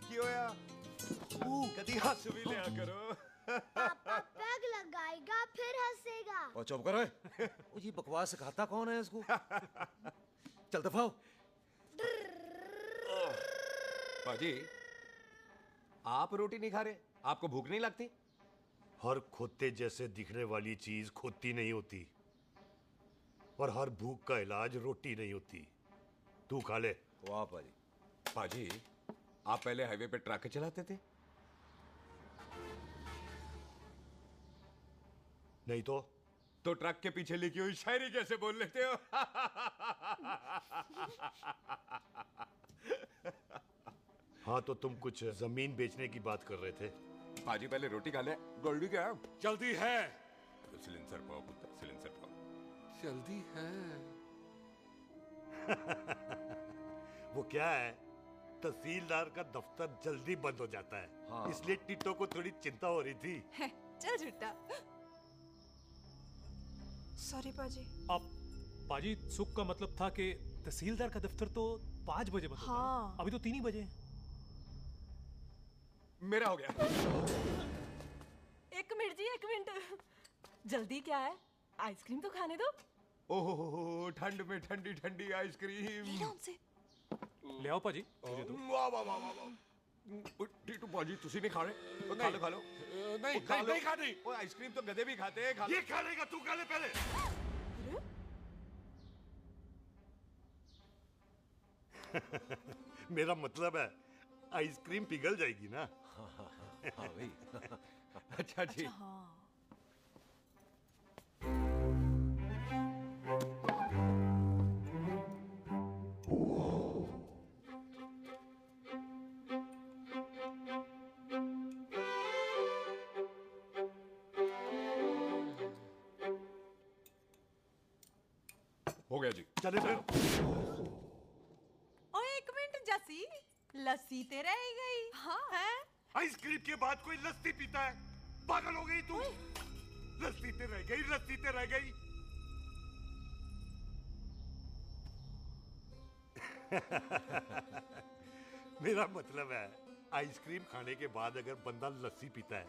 क्यों यार? कभी हंस भी लिया करो। पापा पैग लगाएगा फिर हंसेगा। और चुप करो। ओ ये बकवास सिखाता कौन है इसको? चल दफाओ। पाजी, आप रोटी नहीं खा रहे? आपको भूख नहीं लगती? हर खोते जैसे दिखने वाली चीज खोती नहीं होती और हर भूख का इलाज रोटी नहीं होती। तू खा ले। वाह पाजी। पाजी, आप पहले हाईवे पे ट्रक चलाते थे? नहीं तो ट्रक के पीछे लिखी हुई शायरी कैसे बोल लेते हो? हाँ, तो तुम कुछ जमीन बेचने की बात कर रहे थे। पाजी पहले रोटी खा ले। गोल्डी क्या? जल्दी है। सिलेंसर पाओ पुत्र, सिलेंसर पाओ। जल्दी है। वो क्या है, तहसीलदार का दफ्तर जल्दी बंद हो जाता है। हाँ। इसलिए टिट्टो को थोड़ी चिंता हो रही थी। चल झूठा। सॉरी पाजी। अब पाजी, सुख का मतलब था कि तहसीलदार का दफ्तर तो 5 बजे बंद होता है। हाँ। अभी तो 3 ही बजे। मेरा हो गया। एक मिनट जी, एक मिनट। जल्दी क्या है? आइसक्रीम तो खाने दो। ओह, ठंड में ठंडी ठंडी आइसक्रीम। ले आओ पाजी, मुझे दो। वाह वाह वाह वाह। टीटू पाजी, तुसी नहीं खा रहे? खा लो खा लो। नहीं खानी। वो आइसक्रीम तो गधे भी खाते हैं। खा लो। ये खा लेगा, तू खा ले पहले। मेरा मतलब है आइसक्रीम पिघल जाएगी ना। हाँ भाई। अच्छा जी। हो गया जी। चले फिर। ओ एक मिनट जसी, लस्सी ते रह गई। हाँ है? आइसक्रीम के बाद कोई लस्सी पीता है? पागल हो गई तू? लस्सी ते रह गई, लस्सी ते रह गई। मेरा मतलब है आइसक्रीम खाने के बाद अगर बंदा लस्सी पीता है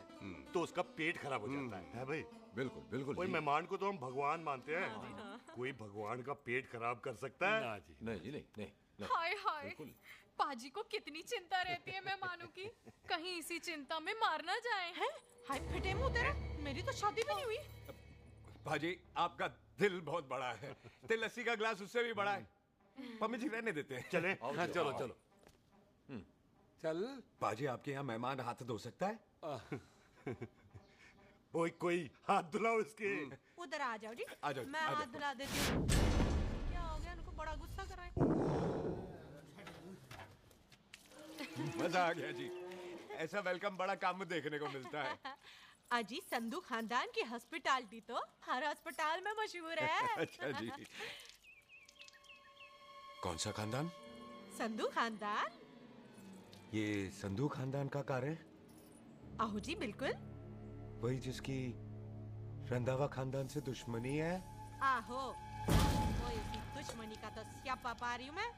तो उसका पेट खराब हो जाता है भाई? बिल्कुल बिल्कुल कोई जी। मेहमान को तो हम भगवान मानते हैं। हाँ जी, हाँ। कोई भगवान का पेट खराब कर सकता है? ना जी। नहीं जी, नहीं नहीं, नहीं। हाय हाय, पाजी को कितनी चिंता रहती है मेहमानों की, कहीं इसी चिंता में मार ना जाए। हैं? हाय फिटे मुंह तेरा, मेरी तो शादी भी नहीं हुई। भाजी आपका दिल बहुत बड़ा है, ते लस्सी का ग्लास उससे भी बड़ा है। पम्मी जी रहने देते हैं। चले? हाँ, चलो चलो। चल। भाजी आपके यहाँ मेहमान हाथ धो सकता है? कोई हाथ धुलाओ इसके। उधर आ जाओ जी। आ जाओ, मैं आ हाथ जाओ। धुला देती हूँ। क्या हो गया, उनको बड़ा गुस्सा कर रहे हैं। मजा आ गया जी। ऐसा वेलकम बड़ा काम देखने को मिलता है। अजी संधू खानदान की हॉस्पिटैलिटी तो हर अस्पताल में मशहूर है। अच्छा जी। कौन सा खानदान? संधू खानदान। ये संधू खानदान का कार है? आहो जी बिल्कुल। वही जिसकी रंधावा खानदान से दुश्मनी है? आहो, वो इसी दुश्मनी का तो स्यापा पा रही हूँ मैं।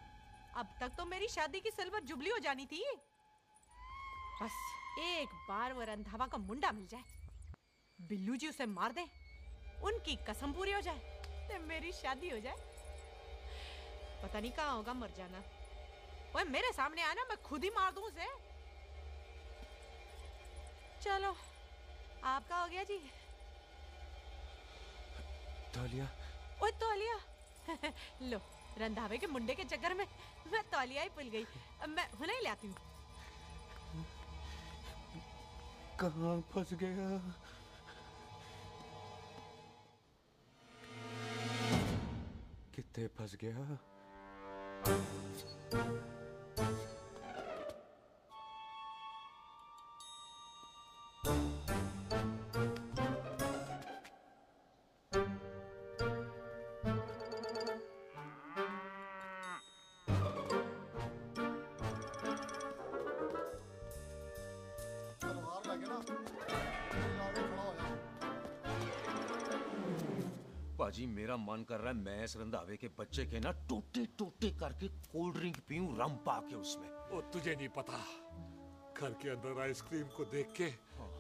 अब तक तो मेरी शादी की सिल्वर जुबली हो जानी थी। बस एक बार वो रंधावा का मुंडा मिल जाए, बिल्लू जी उसे मार दे, उनकी कसम पूरी हो जाए, तो मेरी शादी हो जाए। पता नहीं कहाँ होगा मर जाना। ओए मेरे सामने आना, मैं खुद ही मार दूं उसे। चलो आपका हो गया जी। तौलिया। ओए तौलिया। लो, रंधावे के मुंडे के चक्कर में मैं तौलिया ही भूल गई। मैं हुने ही लाती हूँ। कहाँ फंस गया? कितने फंस गया? पाजी मेरा मन कर रहा है मैं इस रंधावे के बच्चे के ना टोटे टोटे करके कोल्ड ड्रिंक पीऊं, रम पाके उसमें। ओ तुझे नहीं पता, घर के अंदर आइसक्रीम को देख के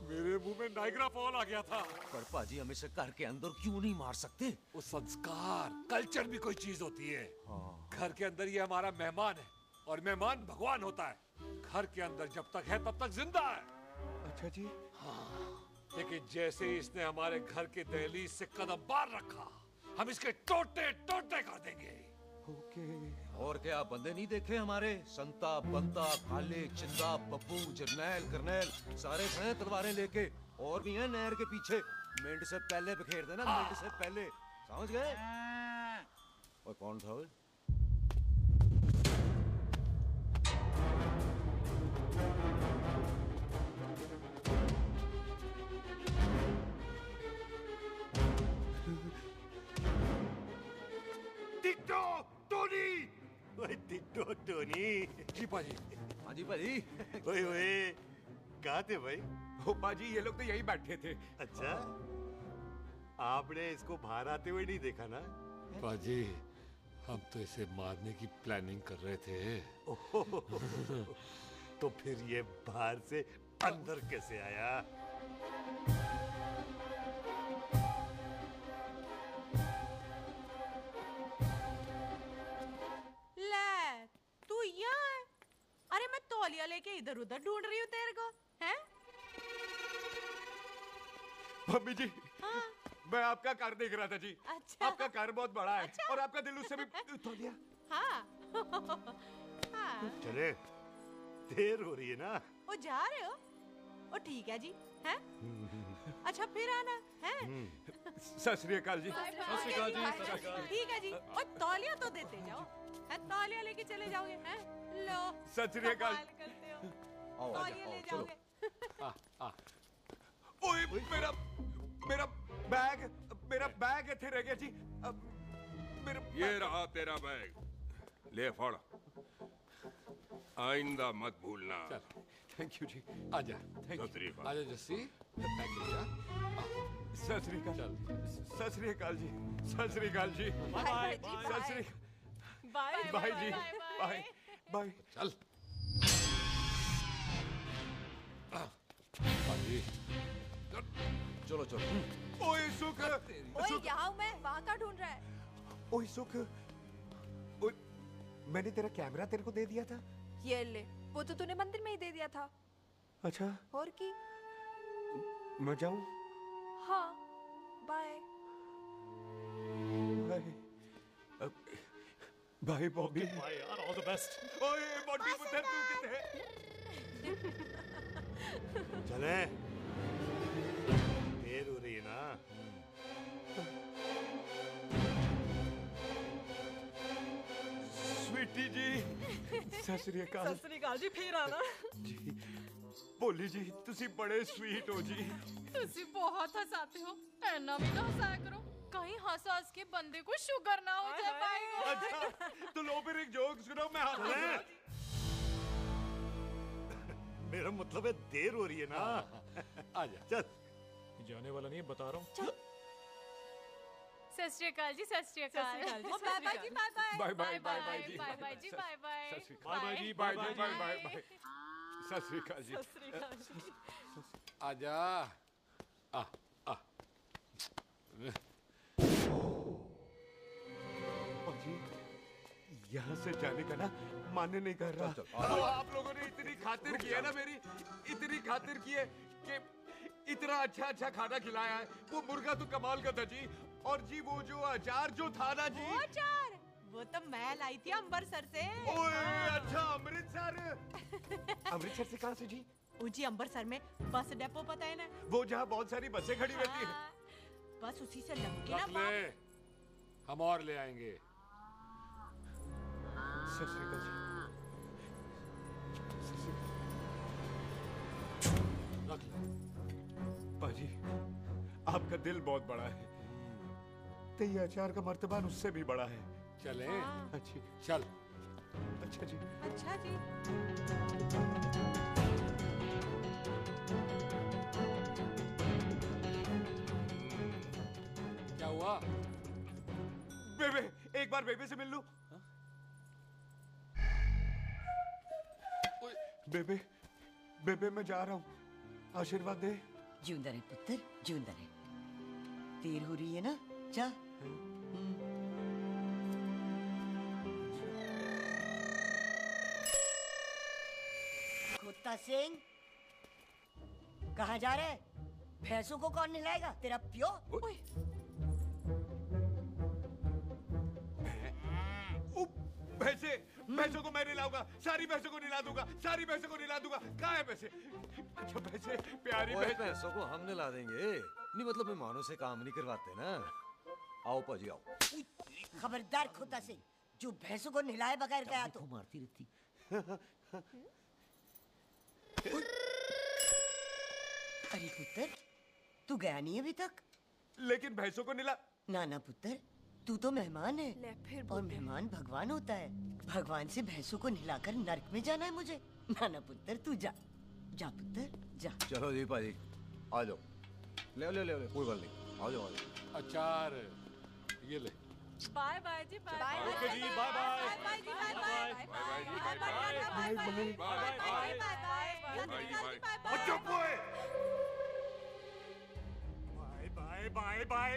मेरे मुंह में नाइग्रा फॉल आ गया था। पर पाजी हम इसे घर के अंदर क्यों नहीं मार सकते? वो संस्कार कल्चर भी कोई चीज होती है। घर के अंदर ये हमारा मेहमान है और मेहमान भगवान होता है। घर के अंदर जब तक है तब तक जिंदा है। अच्छा जी। लेकिन जैसे ही इसने हमारे घर के दहलीज से कदम बाहर रखा, हम इसके टोटे टोटे कर देंगे। ओके। और क्या बंदे नहीं देखे हमारे? संता, बंता, खाले, चिंदा, पप्पू, जरनैल, करनैल सारे खड़े हैं तलवारें लेके। और भी हैं नहर के पीछे। मिंट से पहले बिखेर देना, मिंट से पहले। समझ गए? और कौन था वो? Ditto Tony. ओए टिट्टो टोनी। जी पाजी। हाँ जी पाजी। ओए ओए, कहाँ थे भाई? ओ पाजी ये लोग तो यही बैठे थे। अच्छा, आपने इसको बाहर आते हुए नहीं देखा ना? पाजी हम तो इसे मारने की प्लानिंग कर रहे थे। तो फिर ये बाहर से अंदर कैसे आया? ले, तू यहाँ है? अरे मैं तौलिया लेके इधर उधर ढूंढ रही हूँ तेरे को, हैं? मम्मी जी। हाँ। मैं आपका कार देख रहा था जी। अच्छा। आपका कार बहुत बड़ा है। अच्छा। और आपका दिल उससे भी तौलिया। हाँ। हाँ। चले, देर हो रही है ना? ओ जा रहे हो? ओ ठीक है जी, हैं? अच्छा फिर आना, हैं? सत श्री अकाल जी। सत श्री अकाल जी, सत श्री अकाल। ठीक है जी। और तौलिया तो देते जाओ, हैं? तौलिया लेके चले जाओगे, हैं? लो। सत श्री अकाल। कमाल करते हो। आओ, तौलिया आओ, ले चलो। जाओगे। ओए मेरा बैग इथे रह गया जी। मेरा ये रहा तेरा बैग, ले फड़। आइंदा मत भूलना। थैंक यू जी। आजा। आजा जस्सी। सत श्री अकाल। सत श्री अकाल जी। सत श्री अकाल जी। बाय सत श्री बाय बाय जी। Bye bye. चल। जी चलो चलो। ओए सुख, ओए यहाँ हूँ मैं, वहाँ का ढूंढ रहा है? ओए सुख, ओए, मैंने तेरा कैमरा तेरे को दे दिया था। ये ले, वो तो तूने मंदिर में ही दे दिया था। अच्छा, और की? मैं जाऊं? हाँ, bye. Bye. Bye Bobby. Bye यार, ऑल द बेस्ट। ओए बॉबी पुत्र तू किथे? चले, देर हो रही है ना। स्वीटी जी, सत श्री अकाल। सत श्री अकाल जी, फिर आना। जी, भोली जी, तुसी बड़े स्वीट हो जी। तुसी बहुत हंसाते हो, ऐना भी ना हंसाया करो, कहीं हंस हंस के बंदे को शुगर ना हो जाए भाई को। अच्छा, तो लो फिर एक जोक सुनाओ, मैं हंसूंगा। मेरा मतलब है देर हो रही है ना। आजा, चल। जाने वाला नहीं, बता रहा हूँ। सत श्री अकाल जी, सत श्री अकाल। सत श्री अकाल जी, ओ, बाय बाय जी, bye bye. Bye bye bye bye जी। बाय बाय जी, बाय बाय। बाय बाय जी, bye bye bye bye bye. सत श्री अकाल जी। सत श्री अकाल जी। आजा। आ आ जी, यहाँ से जाने का ना माने नहीं कर रहा। तो आप लोगों ने इतनी खातिर की है ना मेरी, इतनी खातिर की है कि इतना अच्छा अच्छा खाना खिलाया है। वो मुर्गा तो कमाल का था जी, और जी वो जो अचार जो था ना जी। वो अचार, वो तो मैं लाई थी अमृतसर से। ओए अच्छा, अमृतसर। अमृतसर से कहाँ से जी? जी अमृतसर में बस डिपो पता है ना, वो जहाँ बहुत सारी बसें खड़ी रहती है। बस उसी से लग के ना रख ले, हम और ले आएंगे। सत श्री अकाल जी। रख ले। पाजी, आपका दिल बहुत बड़ा है, तो ये अचार का मर्तबान उससे भी बड़ा है। चले? अच्छी, चल। अच्छा जी। अच्छा जी। क्या हुआ? बेबे, एक बार बेबे से मिल लूं? बेबे, बेबे मैं जा रहा हूँ, आशीर्वाद दे। जिंदा रहे पुत्र, जिंदा रहे। देर हो रही है ना, जा। कुत्ता सिंह, कहाँ जा रहे? भैंसों को कौन नहलाएगा? तेरा प्यो? भैंसों को मैं नहलाऊंगा, सारी भैंसों को नहला दूंगा, सारी भैंसों को नहला दूंगा। कहाँ है भैंसे? अच्छा भैंसे, प्यारी भैंसों को हम नहला देंगे। नहीं मतलब मेहमानों से काम नहीं करवाते ना। आओ पाजी आओ। खबरदार कुत्ता सिंह, जो भैंसों को नहलाए बगैर गया तो मारती रहती। अरे पुत्र, तू गया नहीं अभी तक? लेकिन भैंसों को नहला। ना ना पुत्र, तू तो मेहमान है। ले फिर और मेहमान भगवान होता है। भगवान से भैंसों को नहलाकर नरक में जाना है मुझे। ना ना पुत्र, तू जा, जा पुत्र, जा। चलो जी पाजी, आ जाओ। ले ले ले ले, कोई बात नहीं, आ जाओ आ जाओ। अचार ये ले। बाय बाय जी, बाय बाय। ओके जी, बाय बाय। बाय जी, बाय बाय। बाय बाय जी, बाय बाय। चुप हुए। Bye bye bye bye.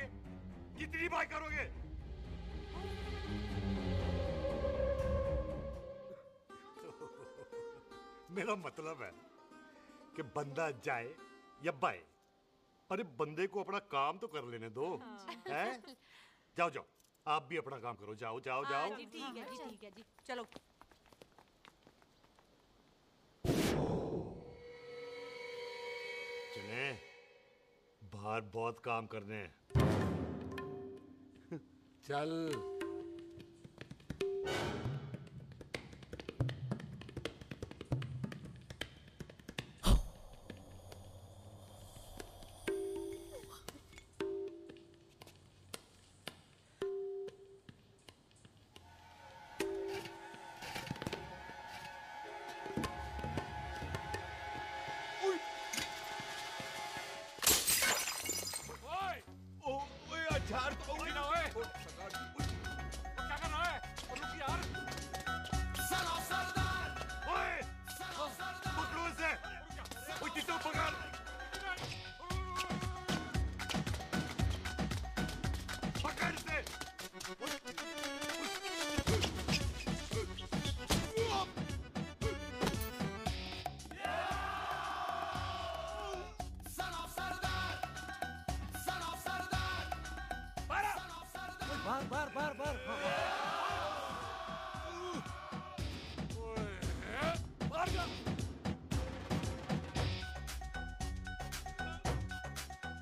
कितनी बाय करोगे? मेरा मतलब है कि बंदा जाए या बाय, अरे बंदे को अपना काम तो कर लेने दो। हैं? जाओ जाओ, आप भी अपना काम करो। जाओ जाओ जाओ। जी ठीक है जी, ठीक है जी, चलो। चले, बाहर बहुत काम करने हैं। चल। ओए, अचार तो गिना है।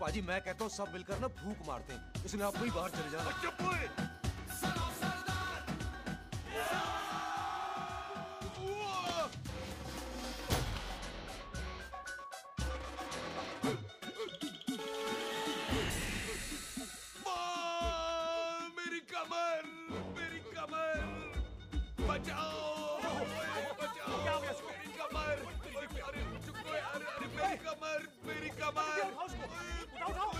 पाजी मैं कहता हूँ सब मिलकर ना फूंक मारते हैं, इसने आप ही बाहर चले जाना। चुप हुए। मेरी कमर, मेरी कमर, बचाओ, बचाओ, मेरी कमर, अरे चुप हो यार, अरे मेरी कमर, मेरी कमर, उठाओ।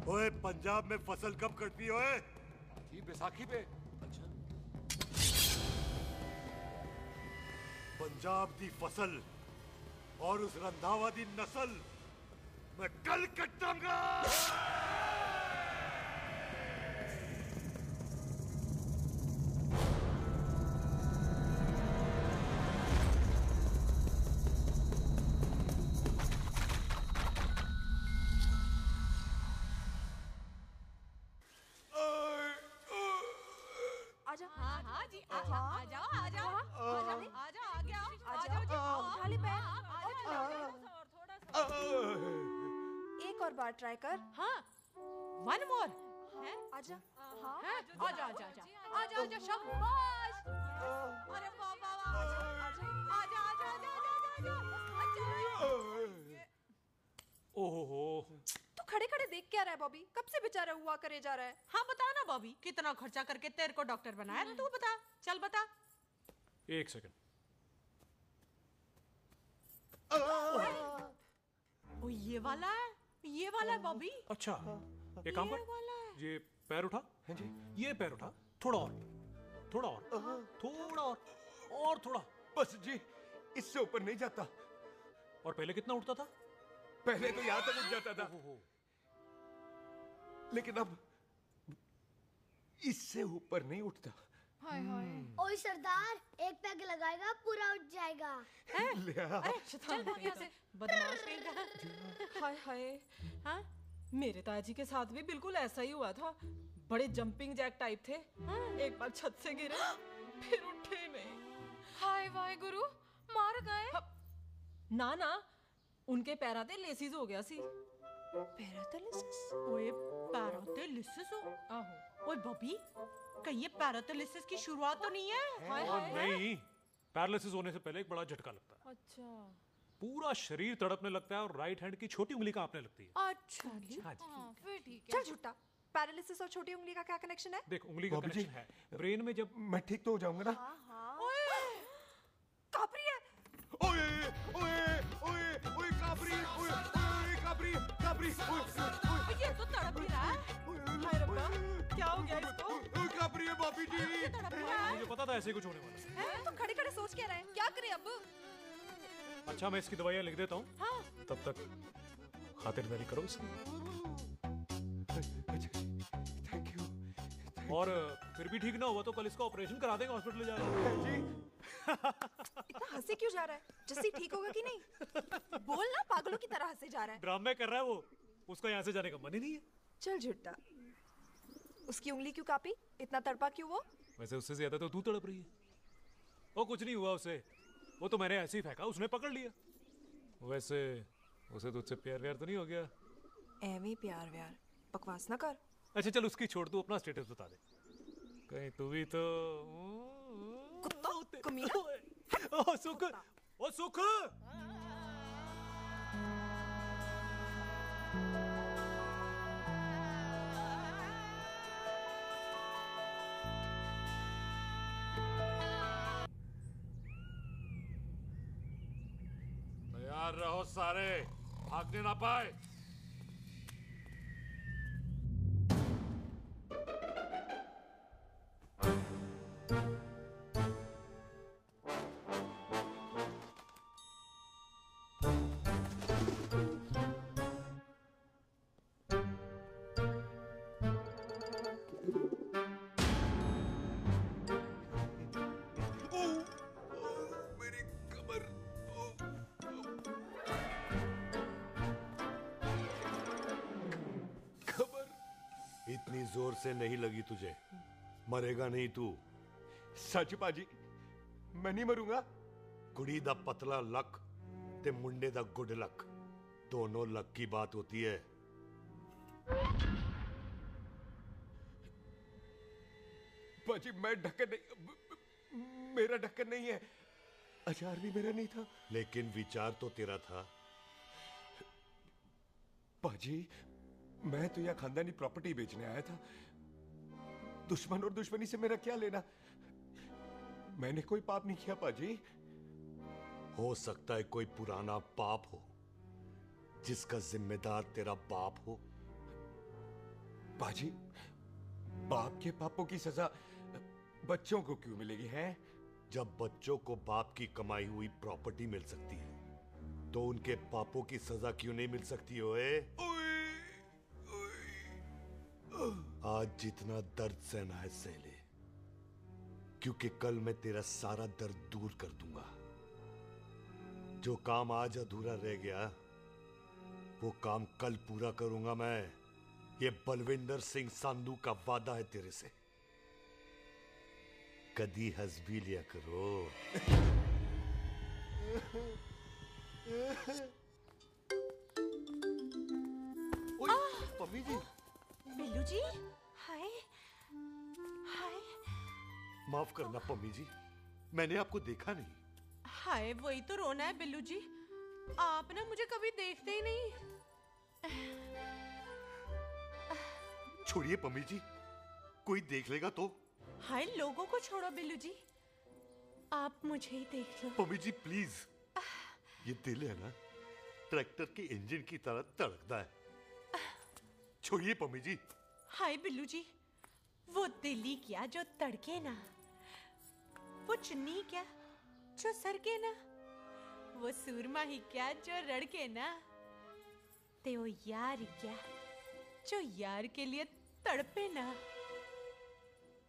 ओए पंजाब में फसल कब कटती है ओए? ये बैसाखी पे। अच्छा। पंजाब दी फसल और उस रंधावा दी नस्ल मैं कल कटांगा। एक और बार ट्राई कर। हाँ, वन मोर। आजा। हाँ, आजा आजा आजा आजा आजा शाबाश। अरे वाह वाह वाह, आजा आजा आजा आजा आजा। ओहो, तू खड़े खड़े देख क्या रहा है बॉबी? कब से बेचारा हुआ करे जा रहा है? हाँ बता ना बॉबी, कितना खर्चा करके तेरे को डॉक्टर बनाया? तू बता, चल बता। एक सेकंड। ओ ये वाला है बॉबी। अच्छा, एक काम कर, ये पैर उठा। हाँ जी। ये पैर उठा, थोड़ा और, थोड़ा और, थोड़ा और थोड़ा। बस जी, इससे ऊपर नहीं जाता। और पहले कितना उठता था? पहले तो यहाँ तक उठ जाता था, लेकिन अब इससे ऊपर नहीं उठता। हाय हाय। ओए सरदार, एक पैग लगाएगा पूरा उठ जाएगा। अरे चल भाग यहाँ से, बदमाश कहीं का। हाय हाय। हाँ, मेरे ताजी के साथ भी बिल्कुल ऐसा ही हुआ था। बड़े जंपिंग जैक टाइप थे। एक बार छत से गिरे, फिर उठे नहीं। हाय वाहे गुरु, मार गए? ना ना, उनके पैराते लेसिस हो गया सी। पैरालिसिस? ओए पैरालिसिस हो? आहो। ओए बॉबी, कहीं ये पैरालिसिस की शुरुआत तो नहीं है? हाय हाय। नहीं, पैरालिसिस होने से पहले एक बड़ा झटका लगता है। अच्छा। पूरा शरीर तड़पने लगता है और राइट हैंड की छोटी उंगली कांपने लगती है। अच्छा जी। हाँ जी। फिर ठीक है। चल झूठा, पैरालिसिस और छोटी उंगली का क्या कनेक्शन है? देख, उंगली का कनेक्शन है ब्रेन में। जब मैं ठीक तो हो जाऊंगा ना? ओए, कापरी है। ओए ओए ओए ओए कापरी, ओए ओए कापरी, कापरी, ओए ये तो तड़प ही रहा है। हाय रब्बा, क्या हो गया इसको? ओए कापरी है बॉबी जी। मुझे पता था ऐसे कुछ होने वाला है। तुम खड़े खड़े सोच क्या रहे हैं? क्या करें अब? अच्छा, मैं इसकी दवाइयाँ लिख देता हूँ। हाँ। तब तक खातिरदारी करो इसकी। Thank you. और फिर भी ठीक ना हुआ तो कल इसका ऑपरेशन करा देंगे हॉस्पिटल जाकर। जी। इतना हंसे क्यों जा रहा है? जस्सी ठीक होगा कि नहीं? बोल ना, पागलों की तरह हंसे जा रहा है। ड्रामे कर रहा है वो, उसका यहाँ से जाने का मन ही नहीं है। चल झुट्टा, उसकी उंगली क्यों कापी? इतना तड़पा क्यों वो? वैसे उससे ज्यादा तो तू तड़प रही है। वो कुछ नहीं हुआ उसे, वो तो मैंने ऐसे ही फेंका, उसने पकड़ लिया। वैसे उसे तुझसे प्यार व्यार तो नहीं हो गया? एवी प्यार व्यार, बकवास ना कर। अच्छा चल, उसकी छोड़, तू अपना स्टेटस बता दे। कहीं तू भी तो कुत्ता कमीना। ओ सुख, ओ सुख। तैयार रहो सारे, भागने ना पाए। गोली जोर से नहीं लगी तुझे, मरेगा नहीं तू। सच पाजी, मैं नहीं मरूंगा। कुड़ी दा पतला लक ते मुंडे दा गुड लक, दोनों लक की बात होती है। पाजी मैं ढक्कन नहीं, मेरा ढक्कन नहीं है, अचार भी मेरा नहीं था। लेकिन विचार तो तेरा था। पाजी मैं तो यह खानदानी प्रॉपर्टी बेचने आया था, दुश्मन और दुश्मनी से मेरा क्या लेना। मैंने कोई पाप नहीं किया पाजी। हो सकता है कोई पुराना पाप हो जिसका जिम्मेदार तेरा बाप हो। पाजी बाप के पापों की सजा बच्चों को क्यों मिलेगी है? जब बच्चों को बाप की कमाई हुई प्रॉपर्टी मिल सकती है तो उनके पापों की सजा क्यों नहीं मिल सकती? ओए आज जितना दर्द सहना है सह ले, क्योंकि कल मैं तेरा सारा दर्द दूर कर दूंगा। जो काम आज अधूरा रह गया वो काम कल पूरा करूंगा मैं। ये बलविंदर सिंह संधू का वादा है तेरे से। कदी हंस भी लिया करो। मम्मी जी। बिल्लू जी, हाय हाय। माफ करना पम्मी जी, मैंने आपको देखा नहीं। हाय वही तो रोना है बिल्लू जी, आप ना मुझे कभी देखते ही नहीं। छोड़िए पम्मी जी, कोई देख लेगा तो। हाय लोगों को छोड़ो बिल्लू जी, आप मुझे ही देख लो। पम्मी जी प्लीज, ये दिल है ना ट्रैक्टर के इंजन की तरह धड़कता है। छोड़िए पम्मी जी। हाय बिल्लू जी, वो दिल्ली क्या जो तड़के ना, वो चुन्नी क्या जो सरके ना, वो सूरमा ही क्या जो रड़के ना, ते वो यार क्या जो यार के लिए तड़पे ना।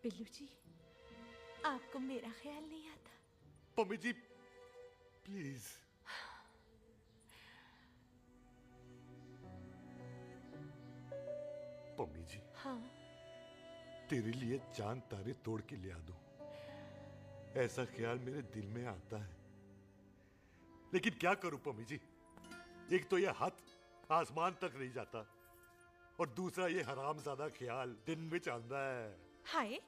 बिल्लू जी आपको मेरा ख्याल नहीं आता? पम्मी जी प्लीज। पम्मी जी हाँ तेरे लिए चांद तारे तोड़ के ले आ दूं, ऐसा ख्याल मेरे दिल में आता है। लेकिन क्या करूं पम्मी जी, एक तो ये हाथ आसमान तक नहीं जाता और दूसरा ये हरामजादा ख्याल दिन में चांदा है। हाय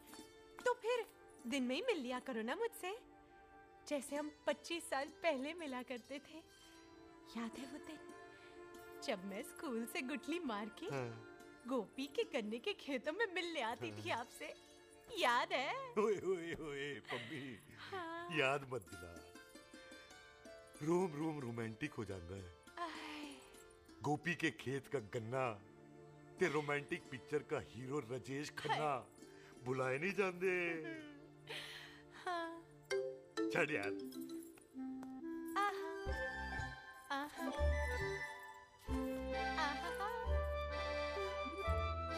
तो फिर दिन में ही मिल लिया करो ना मुझसे, जैसे हम 25 साल पहले मिला करते थे। याद है वो दिन जब मैं स्कूल से गुठली मार के गोपी के गन्ने के खेतों में मिलने आती थी आपसे, याद है? ओए ओए ओए पम्मी, हाँ। याद मत दिला, रोम रोम रोमांटिक हो जाता है। गोपी के खेत का गन्ना ते रोमांटिक पिक्चर का हीरो राजेश खन्ना बुलाए नहीं जाते। हाँ। छड़ यार।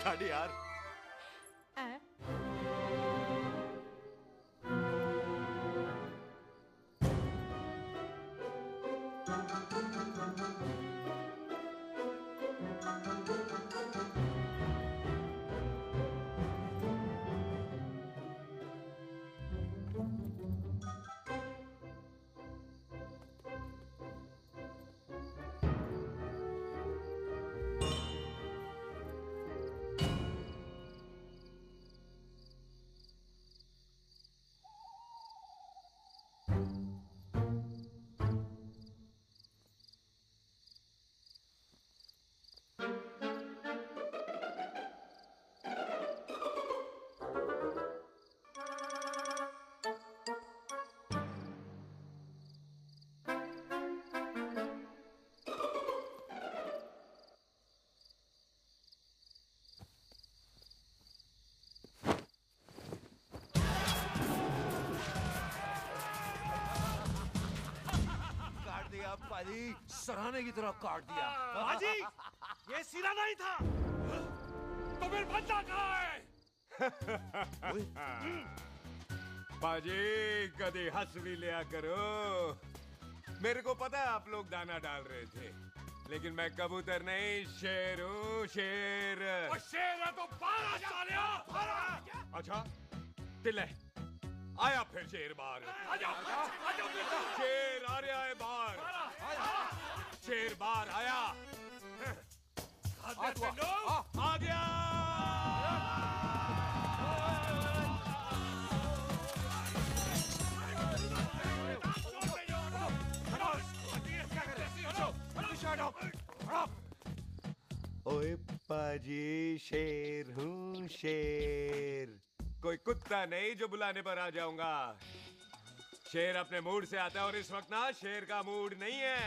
छड़ यार। पाजी सराहने की तरह काट दिया। पाजी ये सिरा नहीं था, तो फिर बंदा कहाँ है? पाजी कभी हंस भी लिया करो। मेरे को पता है आप लोग दाना डाल रहे थे, लेकिन मैं कबूतर नहीं, शेर हूँ, शेर। और शेर है तो 12 सालिया। अच्छा तिले आया फिर शेर बाहर। शेर आ रहा है बाहर। शेर बाहर आया। आ गया। ओए पाजी, शेर हूँ, शेर। कोई कुत्ता नहीं जो बुलाने पर आ जाऊंगा। शेर अपने मूड से आता है और इस वक्त ना शेर का मूड नहीं है।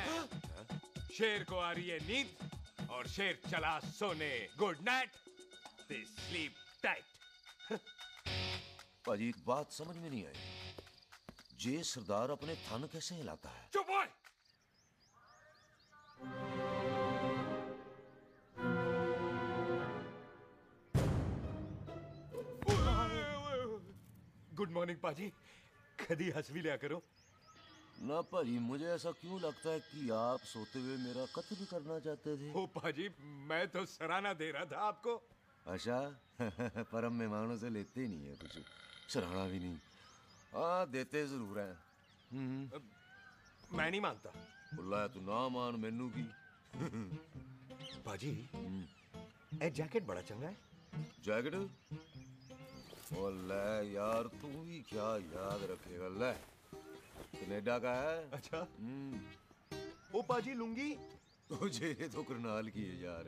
शेर को आ रही है नींद और शेर चला सोने। Good night, sleep tight. पाजी बात समझ में नहीं आई, जे सरदार अपने थन कैसे हिलाता है? चुप हो। गुड मॉर्निंग पाजी, कदी हंस भी लिया करो। ना पाजी, मुझे ऐसा क्यों लगता है कि आप सोते हुए मेरा कत्ल करना चाहते थे? ओ पाजी, मैं तो सराहना दे रहा था आपको। अच्छा पर हम मेहमानों से लेते ही नहीं है कुछ, सराहना भी नहीं। हाँ देते जरूर हैं। मैं नहीं मानता। बुलाया तू ना मान मैनू की। पाजी ए जैकेट बड़ा चंगा है। जैकेट? ओ ले यार, तू भी क्या याद रखेगा। ले कनेडा का है। अच्छा। ओ पाजी लुंगी? तुझे तो करनाल की है यार।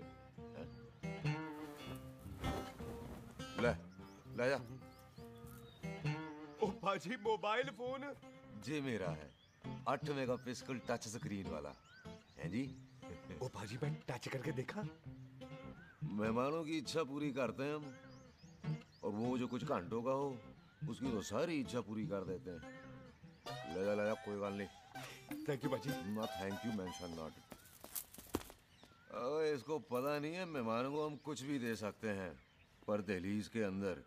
ले ले जा। ओ पाजी मोबाइल फोन? जे मेरा है, 8 मेगापिक्सल टच स्क्रीन वाला है जी। ओ पाजी मैं टच करके देखा। मेहमानों की इच्छा पूरी करते हैं हम, और वो जो कुछ घंटों का हो उसकी तो सारी इच्छा पूरी कर देते हैं। ले जा कोई बात नहीं। थैंक यू पाजी। ना थैंक यू मेंशन नॉट। इसको पता नहीं है मेहमानों को हम कुछ भी दे सकते हैं, पर दहलीज के अंदर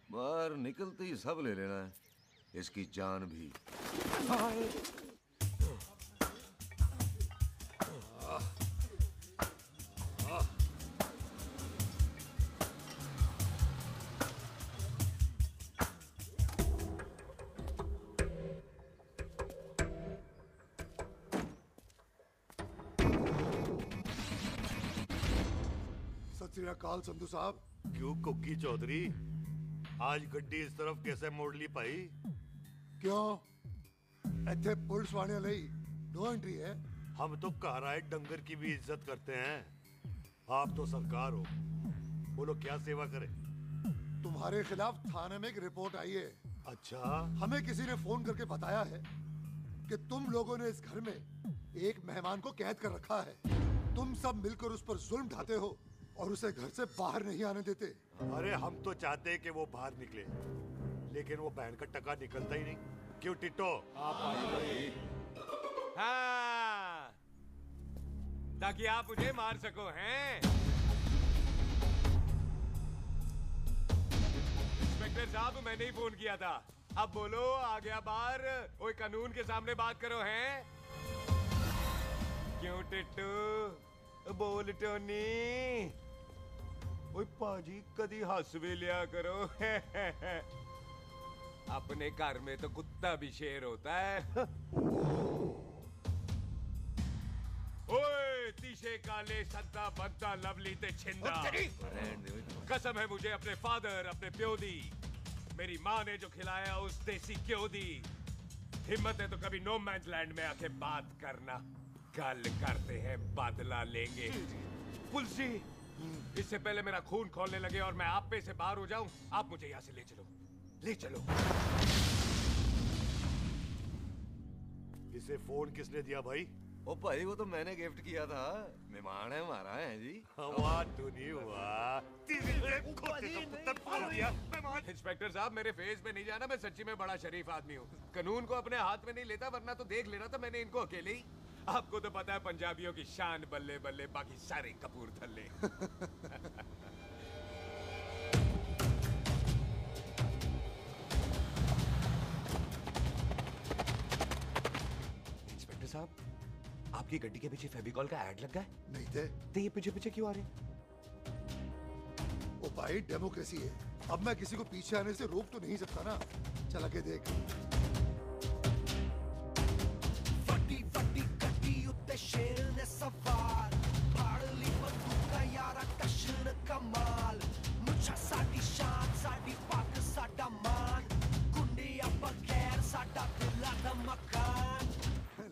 बाहर निकलते ही सब ले लेना है, इसकी जान भी। सत श्री अकाल संधू साहब। क्यों कुक्की चौधरी, आज गड्डी इस तरफ कैसे मोड़ ली पाई? क्यों इत्थे पुलिस वाले ਲਈ नो एंट्री है? हम तो कहराए डंगर की भी इज्जत करते हैं। आप तो सरकार हो, बोलो क्या सेवा करें? तुम्हारे खिलाफ थाने में एक रिपोर्ट आई है। अच्छा? हमें किसी ने फोन करके बताया है कि तुम लोगों ने इस घर में एक मेहमान को कैद कर रखा है। तुम सब मिलकर उस पर जुल्म ढाते हो और उसे घर से बाहर नहीं आने देते। अरे हम तो चाहते हैं कि वो बाहर निकले, लेकिन वो बहन का टका निकलता ही नहीं। क्यों टिट्टो? हाँ, ताकि आप मुझे मार सको हैं। इंस्पेक्टर साहब, मैंने ही फोन किया था। अब बोलो, आ गया बाहर? ओए कानून के सामने बात करो हैं। क्यों टिट्टू? बोल टोनी। ओए पाजी, कदी हंस भी लिया करो। अपने घर में तो कुत्ता भी शेर होता है। ओए तीशे काले संता बनता लवली ते छिंदा। कसम है मुझे अपने फादर, अपने प्यो दी, मेरी माँ ने जो खिलाया उस देसी क्यों दी। हिम्मत है तो कभी नो मैन लैंड में आके बात करना। कल करते हैं, बदला लेंगे। पुलसी, इससे पहले मेरा खून खोलने लगे और मैं आप पे से बाहर हो जाऊं, आप मुझे यहाँ से ले चलो, ले चलो। इसे फोन किसने दिया भाई? ओ भाई, वो तो मैंने गिफ्ट किया था। मेहमान है हमारा, है जी। वाह टोनी वाह। इंस्पेक्टर साहब, मेरे फेस पे नहीं जाना, मैं सच्ची में बड़ा शरीफ आदमी हूँ। कानून को अपने हाथ में नहीं लेता, वरना तो देख लेना था मैंने इनको अकेले ही। आपको तो पता है पंजाबियों की शान बल्ले बल्ले, बाकी सारे कपूरथल्ले। इंस्पेक्टर साहब, आपकी गड्डी के पीछे फेविकॉल का ऐड लग गया है? नहीं थे। तो ये पीछे पीछे क्यों आ रहे हैं? ओ भाई डेमोक्रेसी है, अब मैं किसी को पीछे आने से रोक तो नहीं सकता ना। चला के देख। ਵੱਡੀ ਵੱਡੀ ਗੱਡੀ ਉੱਤੇ ਸ਼ੇਰ ਨੇ ਸਵਾਰ ਫੜ ਲਈ ਬੰਦੂਕਾਂ ਯਾਰਾ ਟਸ਼ਨ ਕਮਾਲ ਮੁੱਛਾਂ ਸਾਡੀ ਸ਼ਾਨ ਸਾਡੀ ਪੱਗ ਸਾਡਾ ਮਾਨ ਗੁੰਡਿਆਂ ਬਗੈਰ ਸਾਡਾ ਦਿਲਾਂ ਦਾ ਮਕਾਨ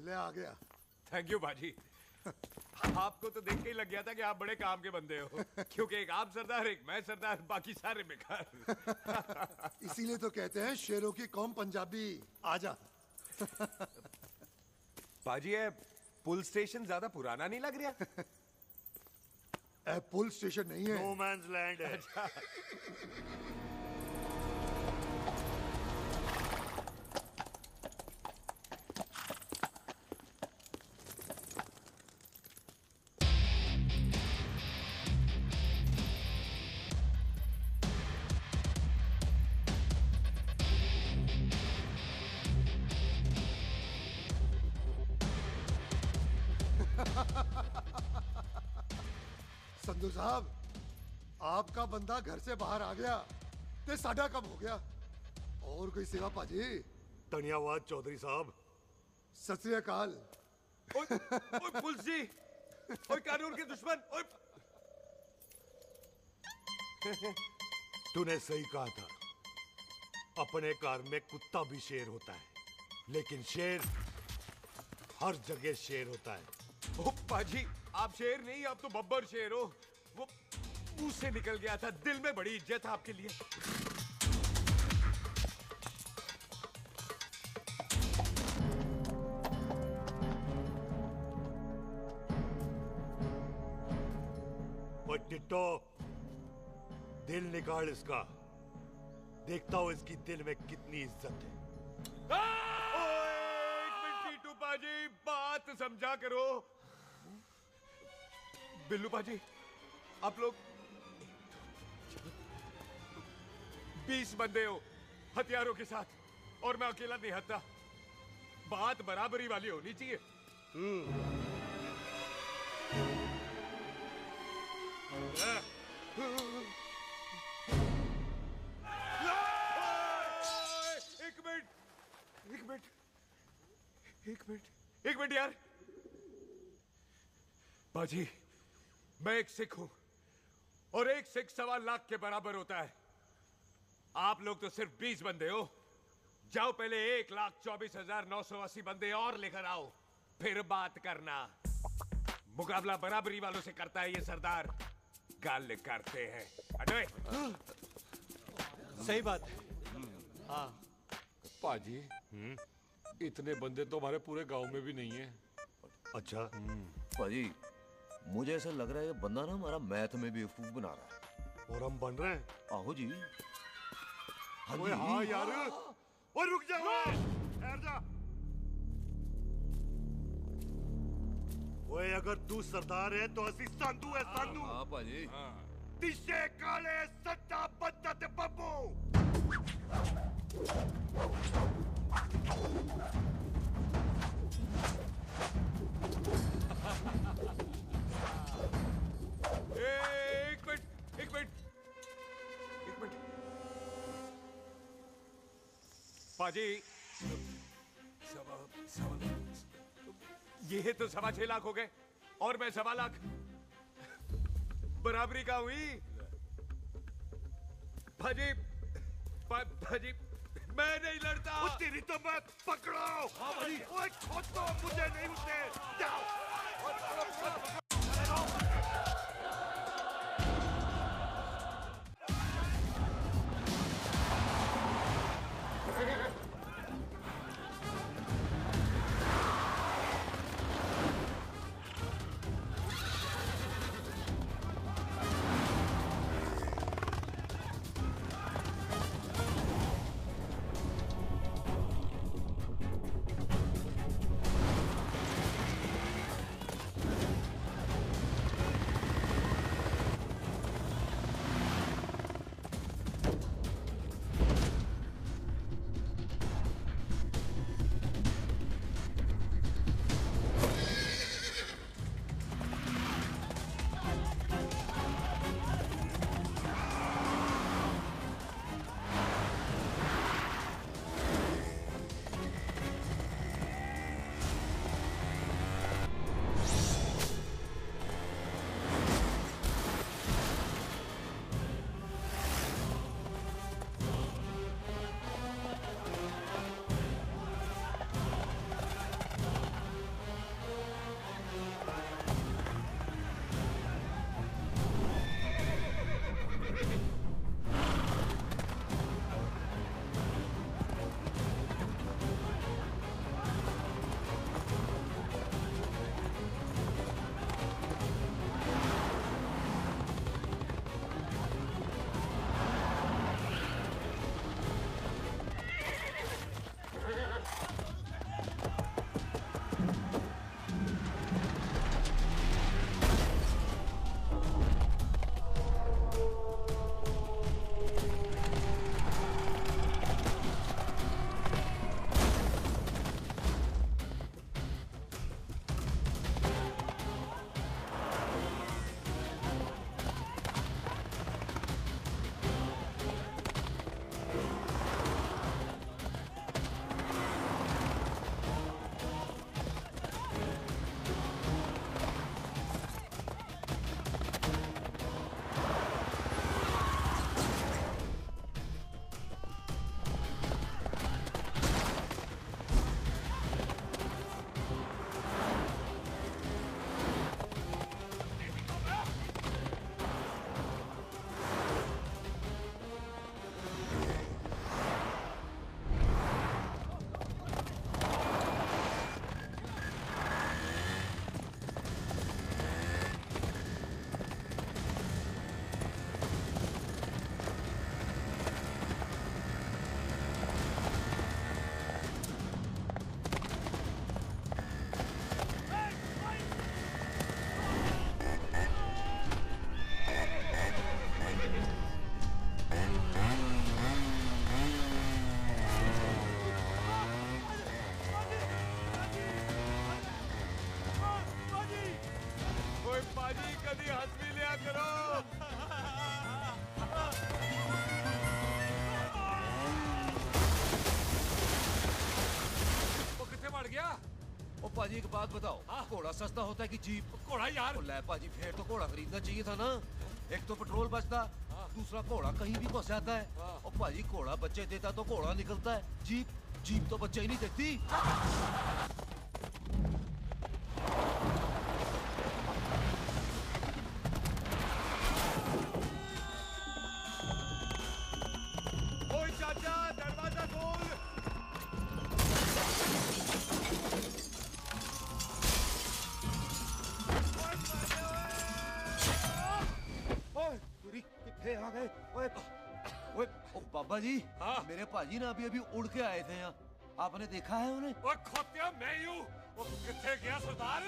ले आ गया। थैंक यू बाजी। आपको तो देख के ही लग गया था कि आप बड़े काम के बंदे हो, क्योंकि एक आप सरदार, एक मैं सरदार, बाकी सारे बेकार। इसीलिए तो कहते हैं शेरों की कौम पंजाबी। आजा। बाजी ये पुल स्टेशन ज्यादा पुराना नहीं लग रहा? पुल स्टेशन नहीं है, नो मैंस लैंड है। संधू साहब, आपका बंदा घर से बाहर आ गया ते साडा कम हो गया। और कोई सेवा पाजी? धन्यवाद चौधरी साहब। सत श्री अकाल। ओए पुलिस जी, ओए कानून के दुश्मन, ओए। तूने सही कहा था, अपने घर में कुत्ता भी शेर होता है, लेकिन शेर हर जगह शेर होता है। ओ पाजी, आप शेर नहीं, आप तो बब्बर शेर हो। वो मुंह से निकल गया था, दिल में बड़ी इज्जत है आपके लिए। ओए टिट्टो, दिल निकाल इसका, देखता हूं इसकी दिल में कितनी इज्जत है। एक मिनट टीटू पाजी, बात समझा करो। बिल्लू पाजी, आप लोग 20 बंदे हो हथियारों के साथ, और मैं अकेला नहीं हत्या। बात बराबरी वाली होनी चाहिए। एक मिनट यार। बाजी, मैं एक सिख हूं, और एक सिख 1.25 लाख के बराबर होता है। आप लोग तो सिर्फ 20 बंदे हो। जाओ पहले 1,24,980 बंदे और लेकर आओ, फिर बात करना। मुकाबला बराबरी वालों से करता है ये सरदार, गाल करते हैं। हटो। सही बात है। हाँ पाजी, इतने बंदे तो हमारे पूरे गांव में भी नहीं है। अच्छा पाजी, मुझे ऐसा लग रहा है ये बंदा ना हमारा मैथ में बेवकूफ बना रहा है। और हम बन रहे हैं? आहो जी। ओए हाँ यार, ओए रुक जा, ठहर जा। ओए अगर तू सरदार है तो असी संधू है, संधू। हाँ पाजी। दिशे काले सच्चा बंदा ते बब्बू। एक मिनट। पाजी, ये तो 6.25 लाख हो गए, और मैं 1.25 लाख। बराबरी का हुई। भाजी, मैं नहीं लड़ता। तेरी तो मैं पकड़ो। हाँ भाई। ओए खोद दो, मुझे नहीं उठने। जाओ। पाजी एक बात बताओ, घोड़ा सस्ता होता है कि जीप? घोड़ा यार। ले पाजी फिर तो घोड़ा खरीदना चाहिए था ना। एक तो पेट्रोल बचता, दूसरा घोड़ा कहीं भी फंस जाता है। और पाजी घोड़ा बच्चे देता तो घोड़ा निकलता है, जीप तो बच्चे ही नहीं देती। ओए चाचा, दरवाजा खोल। कितने आ गए? ओए ओ बाबा जी, मेरे पाजी ना अभी उड़ के आए थे यहाँ, आपने देखा है उन्हें? ओए खोतिया मैं ही हूँ। वो कितने गया सरदार?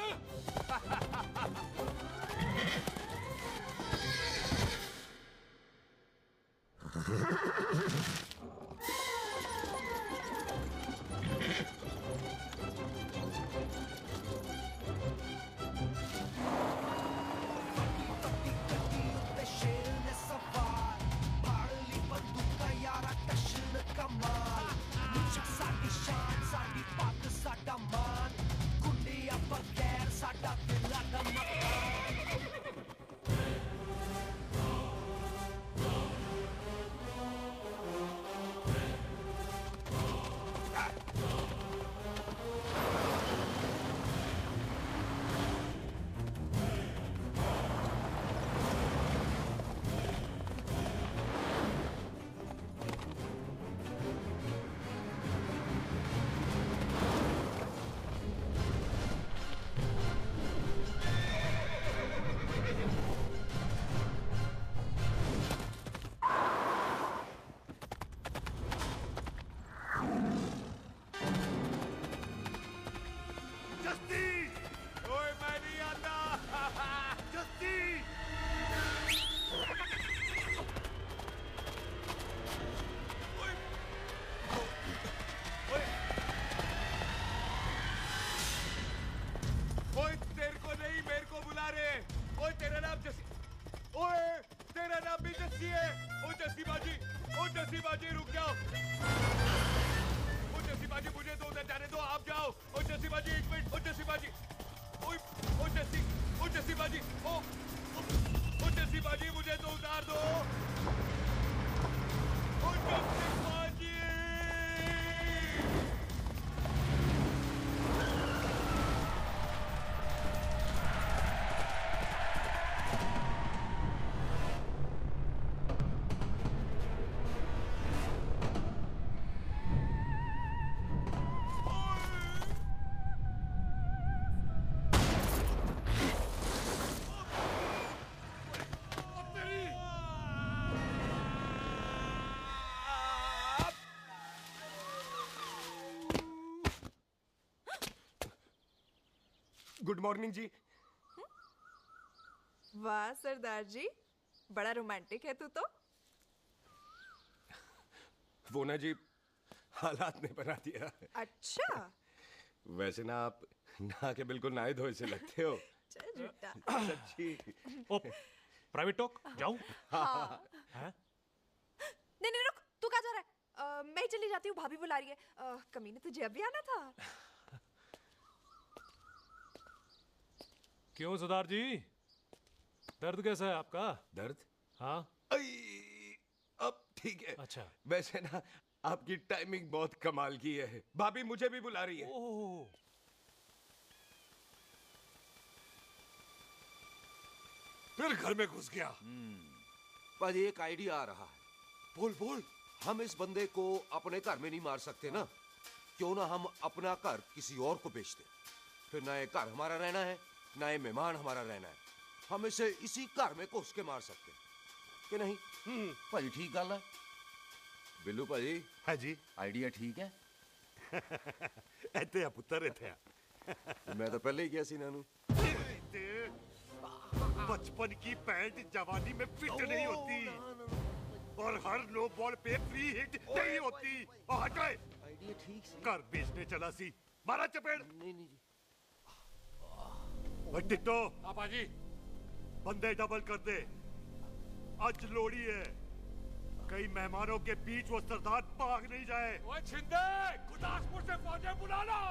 गुड मॉर्निंग जी। वाह सरदार जी, बड़ा रोमांटिक है तू तो। वो ना जी, हालात ने बना दिया। अच्छा। वैसे ना आप नहा के बिल्कुल नहाए धोए से लगते हो। चल झूठा। सच्ची। ओ, प्राइवेट टॉक जाऊं? हाँ। हैं? नहीं नहीं रुक, तू कहाँ जा रहा है? मैं ही चली जाती हूँ, भाभी बुला रही है। कमीने तुझे अभी आना था। क्यों सरदार जी, दर्द कैसा है आपका? दर्द? हाँ। अब ठीक है। अच्छा। वैसे ना आपकी टाइमिंग बहुत कमाल की है। भाभी मुझे भी बुला रही है। फिर घर में घुस गया। पाजी एक आइडिया आ रहा है। बोल बोल। हम इस बंदे को अपने घर में नहीं मार सकते ना, क्यों ना हम अपना घर किसी और को बेच दें। फिर ना ये घर हमारा रहना है, ना ये मेहमान हमारा रहना है। हम इसे इसी घर में घुस के मार सकते हैं कि नहीं? पाजी ठीक गल है। बिल्लू पाजी। हाँ जी। आइडिया ठीक है। ऐते पुत्र ऐते। मैं तो पहले ही गया सी नानू। बचपन की पैंट जवानी में फिट नहीं होती और हर नो बॉल पे फ्री हिट नहीं होती। हटाए। आइडिया ठीक से। घर बेचने चला सी, मारा चपेड़। नहीं नहीं जी। टिट्टो। पापा जी। बंदे डबल कर दे, आज लोड़ी है। कई मेहमानों के बीच वो सरदार भाग नहीं जाए। ओए छिंदे, गुरदासपुर से फौजें बुला लो।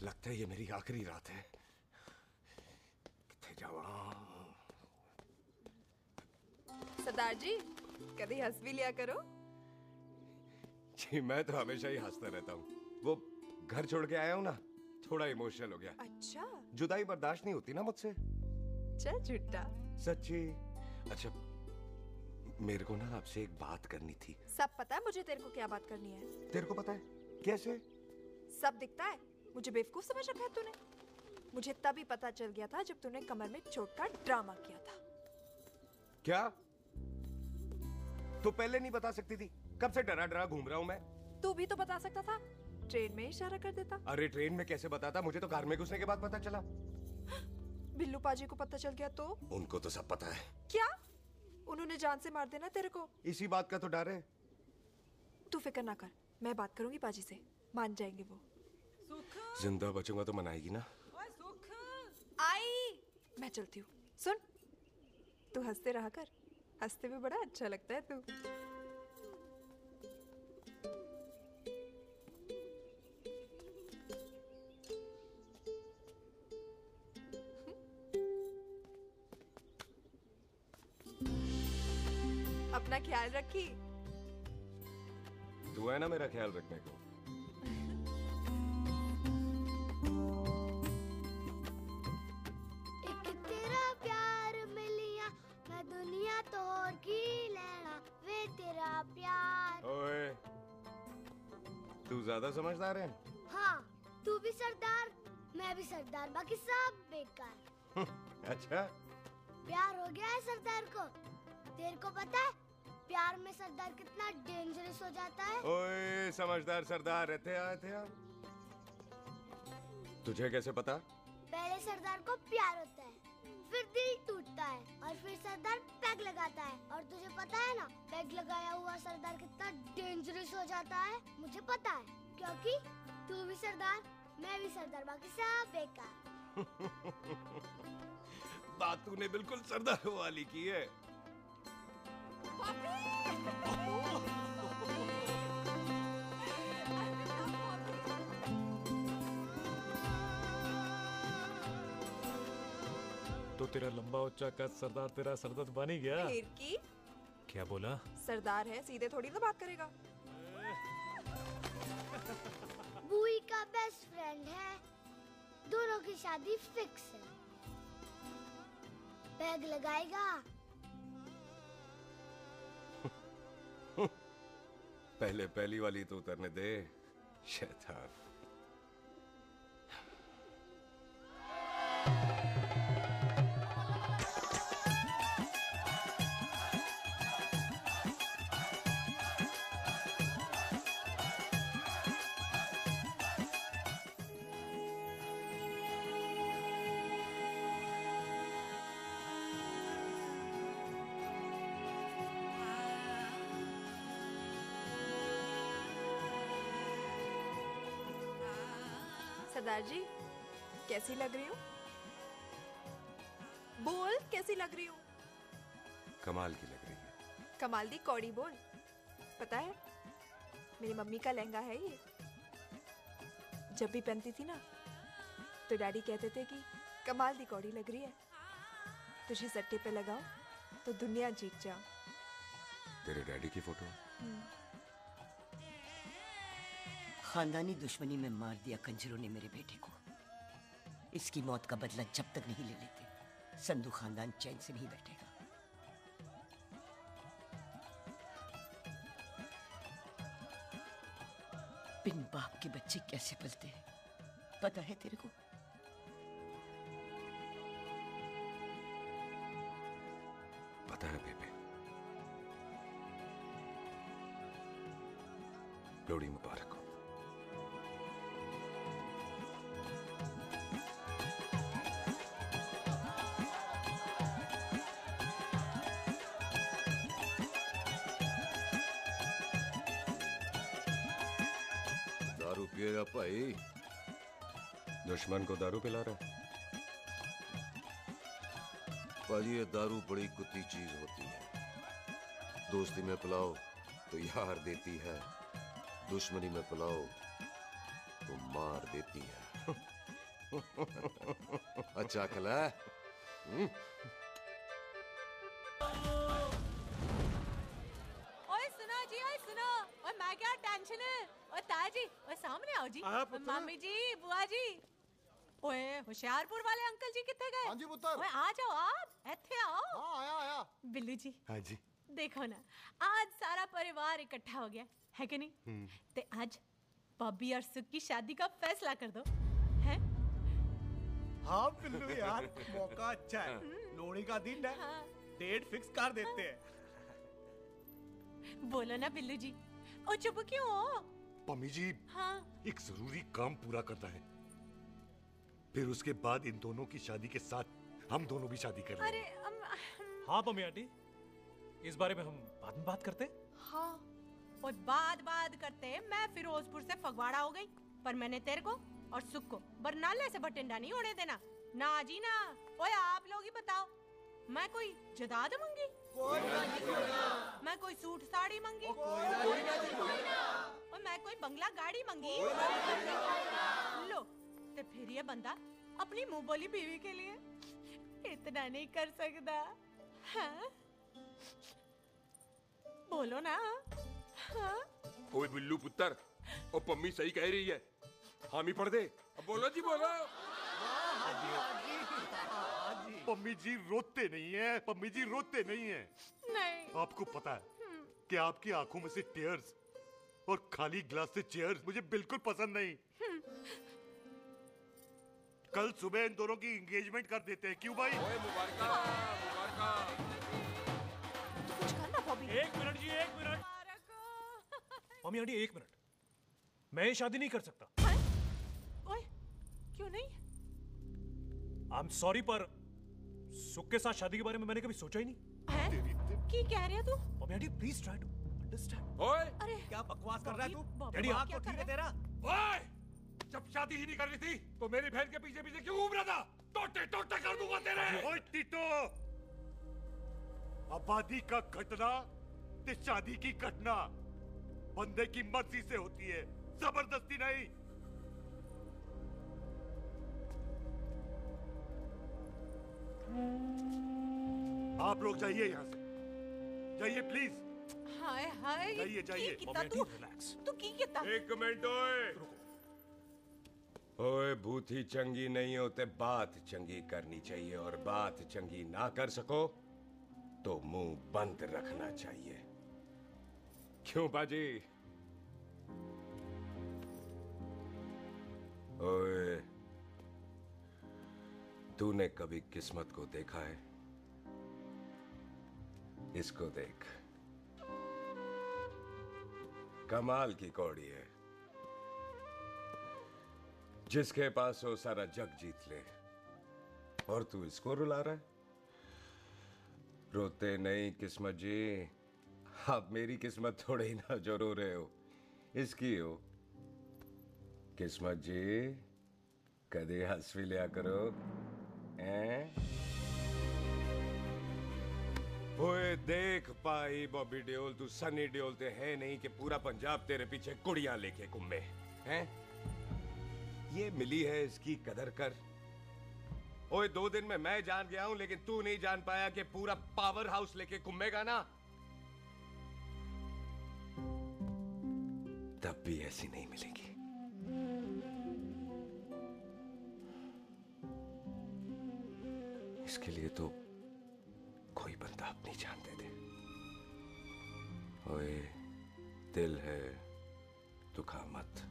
लगता है ये मेरी आखिरी रात है। किथे जावा? सरदार जी कभी हंस भी लिया करो। जी मैं तो हमेशा ही हंसता रहता हूँ। वो घर छोड़ के आया हूँ ना, थोड़ा इमोशनल हो गया। अच्छा जुदाई बर्दाश्त नहीं होती ना मुझसे। चल झूठा। सच्ची। अच्छा मेरे को ना आपसे एक बात करनी थी। सब पता है मुझे तेरे को क्या बात करनी है। तेरे को पता है? कैसे? सब दिखता है। मुझे बेवकूफ समझ रखा है तूने। मुझे तभी पता चल गया था जब तूने कमर में चोट का ड्रामा किया था। क्या? तो पहले नहीं बता सकती थी? कब से डरा डरा घूम रहा हूँ मैं। तू भी तो बता सकता था, ट्रेन में इशारा कर देता। अरे ट्रेन में कैसे बताता? मुझे तो कार में घुसने के बाद पता चला। बिल्लू पाजी को पता चल गया तो? उनको तो सब पता है। क्या? उन्होंने जान से मार देना तेरे को। इसी बात का तो डर है। तू फिक्र ना कर, मैं बात करूंगी पाजी से, मान जाएंगे वो। जिंदा बचूंगा तो मनाएगी ना? आई मैं चलती हूँ। सुन तू हंसते रहा कर, हंसते में बड़ा अच्छा लगता है तू। अपना ख्याल रखी। तू है ना मेरा ख्याल रखने को। एक तेरा प्यार मिलिया मैं दुनिया तोड़ की लेना वे तेरा प्यार। ओए तू ज्यादा समझदार है। हाँ तू भी सरदार मैं भी सरदार, बाकी सब बेकार। अच्छा प्यार हो गया है सरदार को। तेरे को पता है प्यार में सरदार कितना डेंजरस हो जाता है। ओए समझदार सरदार रहते आए थे आप। तुझे कैसे पता? पहले सरदार को प्यार होता है, फिर दिल टूटता है और फिर सरदार पैग लगाता है। और तुझे पता है ना पैग लगाया हुआ सरदार कितना डेंजरस हो जाता है। मुझे पता है क्योंकि तू भी सरदार मैं भी सरदार, बाकी सब बेकार। बात तूने बिल्कुल सरदार वाली की है। तो तेरा लंबा उच्चा कद सरदार तेरा सरदर्द बन ही गया। फिर की? क्या बोला? सरदार है सीधे थोड़ी ना बात करेगा। बुई का बेस्ट फ्रेंड है, दोनों की शादी फिक्स है। पैग लगाएगा। पहले पहली वाली तो उतरने दे शैतान। सरदार जी कैसी लग रही हूँ? बोल कैसी लग रही हूँ? कमाल की लग रही है। कमाल दी कौड़ी बोल। पता है मेरी मम्मी का लहंगा है ये। जब भी पहनती थी ना तो डैडी कहते थे कि कमाल दी कौड़ी लग रही है, तुझे सट्टे पे लगाओ तो दुनिया जीत जाओ। तेरे डैडी की फोटो? खानदानी दुश्मनी में मार दिया कंजरों ने मेरे बेटे को। इसकी मौत का बदला जब तक नहीं ले लेते संधू खानदान चैन से नहीं बैठेगा। बिन बाप के बच्चे कैसे पलते हैं पता है तेरे को? पता है बेबे। लोहड़ी मुबारक हो। दारू पिएगा भाई? दुश्मन को दारू पिला रहा है? भाजी ये दारू बड़ी कुत्ती चीज होती है। दोस्ती में पिलाओ तो यार देती है, दुश्मनी में पिलाओ तो मार देती है। अच्छा खला है। ओए सुनो जी, ओए सुनो, ओए मैं क्या टेंशन है, ओए ताजी, ओए सामने आओ जी, ओए मामी जी, बुआ जी, ओए होशियारपुर वाले अंकल जी कितने गए? हाँ जी पुत्र। ओए आ जाओ आप, इत्थे आओ। हाँ आया आया। बिल्लू जी। हाँ जी। देखो ना, आज सारा परिवार इकट्ठा हो गया है कि नहीं? ते आज बॉबी और सुख की शादी का फैसला कर दो, हैं? हाँ बिल्लू यार, मौका अच्छा है, लोहड़ी का दिन है, डेट फिक्स कर देते हैं। बोलो ना बिल्लू जी, ओ चुप क्यों हो? पम्मी जी, हाँ एक जरूरी काम पूरा करना है, फिर उसके बाद इन दोनों की शादी के साथ हम दोनों भी शादी कर अरे लेंगे। हाँ पम्मी आंटी, इस बारे में हम बाद में बात करते हैं। हाँ और बाद करते मैं फिरोजपुर से फगवाड़ा हो गई, पर मैंने तेरे को और सुख को बरनाले से बठिंडा नहीं होने देना। ना जी ना। ओए आप लोग ही बताओ, मैं कोई जदाद मंगी? मैं कोई सूट साड़ी मंगी? और मैं कोई बंगला गाड़ी मंगी? लो तो फिर ये बंदा अपनी मुंह बोली बीवी के लिए इतना नहीं कर सकता, हाँ? बोलो ना। हाँ? ओए बिल्लू पुत्र, ओ पम्मी सही कह रही है, हामी पढ़ दे। अब बोलो जी बोलो। पम्मी जी रोते नहीं है, पम्मी जी रोते नहीं है। नहीं। आपको पता है कि आपकी आंखों में से टीयर्स और खाली ग्लास से चेयर्स मुझे बिल्कुल पसंद नहीं। कल सुबह इन दोनों की एंगेजमेंट कर देते हैं, क्यों भाई? कुछ करना बॉबी। एक मिनट जी, एक मिनट। मम्मी आंटी एक मिनट, मैं ये शादी नहीं कर सकता। ओए क्यों नहीं? आई एम सॉरी, पर सुख के साथ शादी के बारे में मैंने कभी सोचा ही नहीं। की कह रहे तू? Mummy aunty please try to understand. ओए अरे क्या बकवास कर रहा है तू? डैडी दिमाग क्या तो कर ठीक है तेरा? ओए, जब शादी ही नहीं करनी थी तो मेरी बहन के पीछे पीछे क्यों घूम रहा था? टोटे टोटे कर दूंगा तेरे। ओए टीटो, आबादी का घटना ते शादी की घटना बंदे की मर्जी से होती है, जबरदस्ती नहीं। आप लोग जाइए यहाँ से, जाइए प्लीज। हाय हाय, जाइए, जाइए। की कितना तू की कितना? एक मिनट ओए। ओए भूथी चंगी नहीं होते, बात चंगी करनी चाहिए, और बात चंगी ना कर सको तो मुंह बंद रखना चाहिए। क्यों बाजी? ओए, तूने कभी किस्मत को देखा है? इसको देख, कमाल की कौड़ी है, जिसके पास हो सारा जग जीत ले, और तू इसको रुला रहा है? रोते नहीं किस्मत जी, आप मेरी किस्मत थोड़े ही ना जो रो रहे हो, इसकी हो। किस्मत जी कदे हंस भी लिया करो, हैं? ओए देख पाई बॉबी देओल, तू सनी देओल ते है नहीं कि पूरा पंजाब तेरे पीछे कुड़ियां लेके घूमे, हैं? ये मिली है, इसकी कदर कर। ओए 2 दिन में मैं जान गया हूं, लेकिन तू नहीं जान पाया कि पूरा पावर हाउस लेके घूमेगा ना, तब भी ऐसी नहीं मिलेगी। इसके लिए तो कोई बंदा अपनी जान दे दे। ओए दिल है, दुखा मत,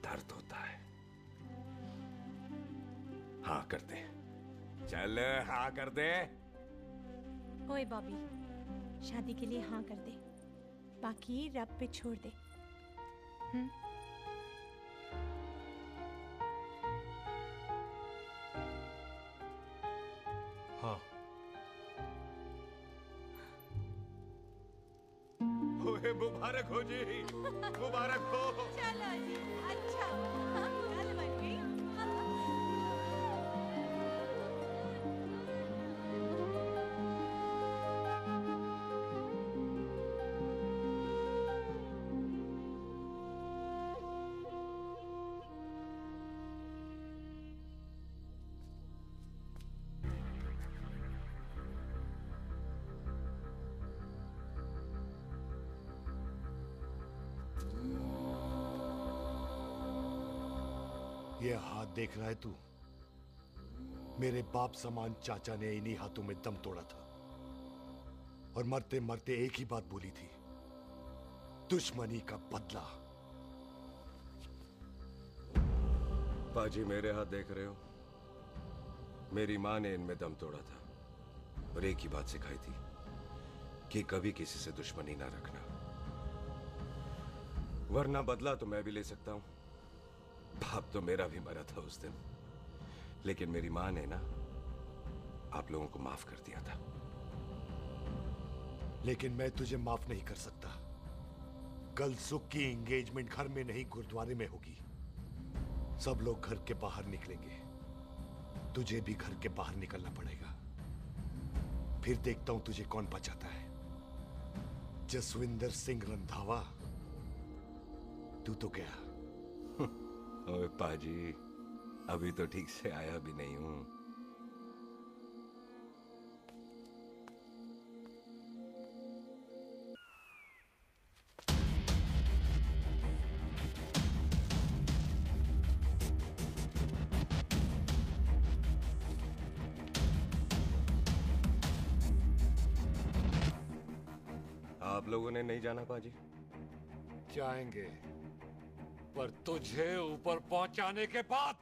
दर्द होता है। हाँ कर दे, चल हाँ कर दे। ओए बॉबी, शादी के लिए हाँ कर दे, बाकी रब पे छोड़ दे। हाँ। ओए मुबारक हो जी, मुबारक हो। चलो जी, अच्छा गल बन गई। ये हाथ देख रहा है तू? मेरे बाप समान चाचा ने इन्हीं हाथों में दम तोड़ा था और मरते मरते एक ही बात बोली थी, दुश्मनी का बदला। पाजी मेरे हाथ देख रहे हो? मेरी माँ ने इनमें दम तोड़ा था और एक ही बात सिखाई थी कि कभी किसी से दुश्मनी ना रखना, वरना बदला तो मैं भी ले सकता हूं। बाप तो मेरा भी मरा था उस दिन, लेकिन मेरी माँ ने ना आप लोगों को माफ कर दिया था। लेकिन मैं तुझे माफ नहीं कर सकता। कल सुख की एंगेजमेंट घर में नहीं गुरुद्वारे में होगी। सब लोग घर के बाहर निकलेंगे, तुझे भी घर के बाहर निकलना पड़ेगा। फिर देखता हूं तुझे कौन बचाता है, जसविंदर सिंह रंधावा तू तो क्या? ओए पाजी, अभी तो ठीक से आया भी नहीं हूं। आप लोगों ने नहीं जाना पाजी? जाएंगे, पर तुझे ऊपर पहुंचाने के बाद।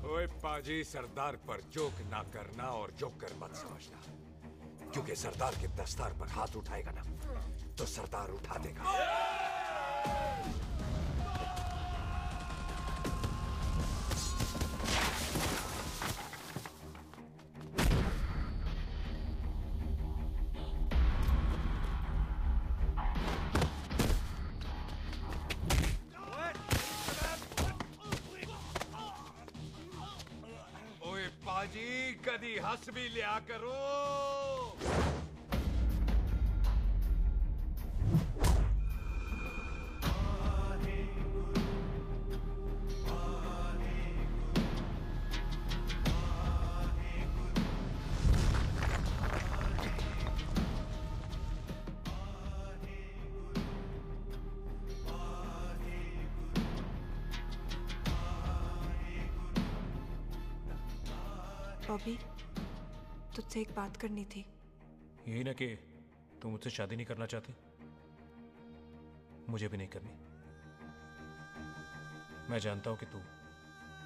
ओए पाजी, सरदार पर जोक ना करना और जोकर मत समझना, क्योंकि सरदार के दस्तार पर हाथ उठाएगा ना तो सरदार उठा देगा। कदी हंस भी लिया करो। बॉबी, तुझसे एक बात करनी थी। यही ना कि तुम मुझसे शादी नहीं करना चाहती? मुझे भी नहीं करनी। मैं जानता हूं कि तू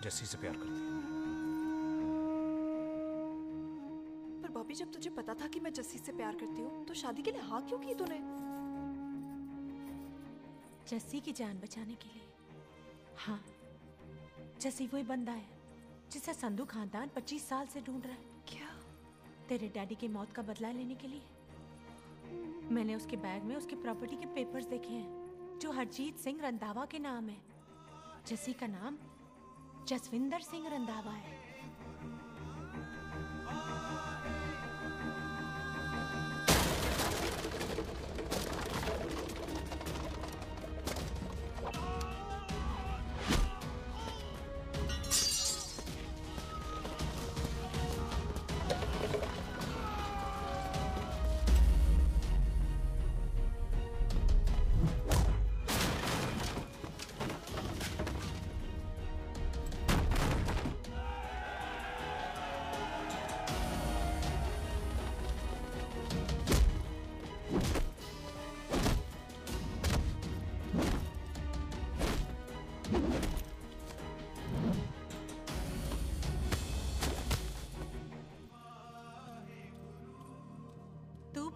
जस्सी से प्यार करती है। पर बॉबी, जब तुझे पता था कि मैं जस्सी से प्यार करती हूँ तो शादी के लिए हाँ क्यों की तूने? जस्सी की जान बचाने के लिए। हाँ, जस्सी वही बंदा है जिसे संधू खानदान 25 साल से ढूंढ रहा है। क्या? तेरे डैडी की मौत का बदला लेने के लिए। मैंने उसके बैग में उसकी प्रॉपर्टी के पेपर्स देखे हैं जो हरजीत सिंह रंधावा के नाम है। जस्सी का नाम जसविंदर सिंह रंधावा है।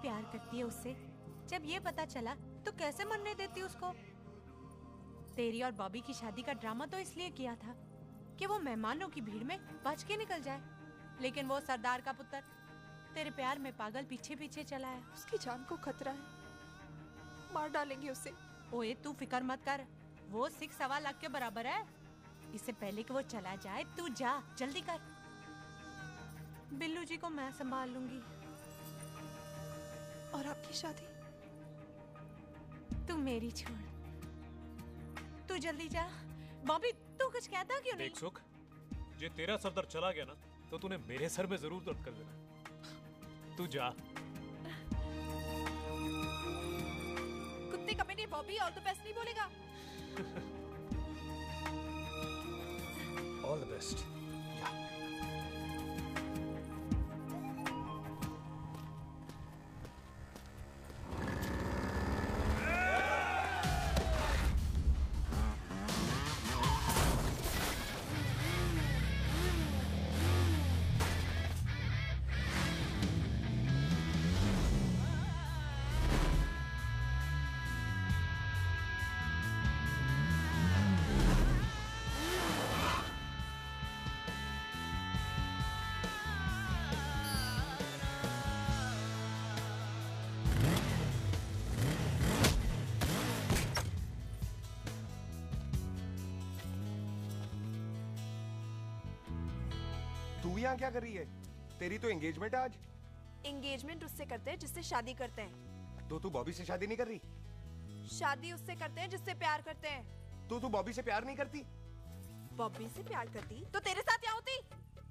प्यार करती है उससे। जब ये पता चला तो कैसे मरने देती उसको? तेरी और बॉबी की शादी का ड्रामा तो इसलिए किया था कि वो मेहमानों की भीड़ में बच के निकल जाए, लेकिन वो सरदार का पुत्र तेरे प्यार में पागल पीछे पीछे चला है। उसकी जान को खतरा है, मार डालेंगे उसे। ओए तू फिक्र मत कर, वो 6.25 लाख के बराबर है। इससे पहले कि वो चला जाए तू जा, जल्दी कर। बिल्लू जी को मैं संभाल लूंगी। और आपकी शादी? तू मेरी छोड़, तू जल्दी जा। बॉबी तू कुछ कहता क्यों नहीं? देख सुख, जे तेरा सरदार चला गया ना तो तूने मेरे सर में जरूर दर्द कर देना। तू जा। अपने committee Bobby all the best नहीं बोलेगा? All the best. तू यहाँ क्या कर रही है? तेरी तो एंगेजमेंट है आज। एंगेजमेंट उससे करते हैं जिससे शादी करते हैं। तो तू बॉबी से शादी नहीं कर रही? शादी उससे करते हैं जिससे प्यार करते हैं। तो तू बॉबी से प्यार नहीं करती? बॉबी से प्यार करती तो तेरे साथ क्या होती?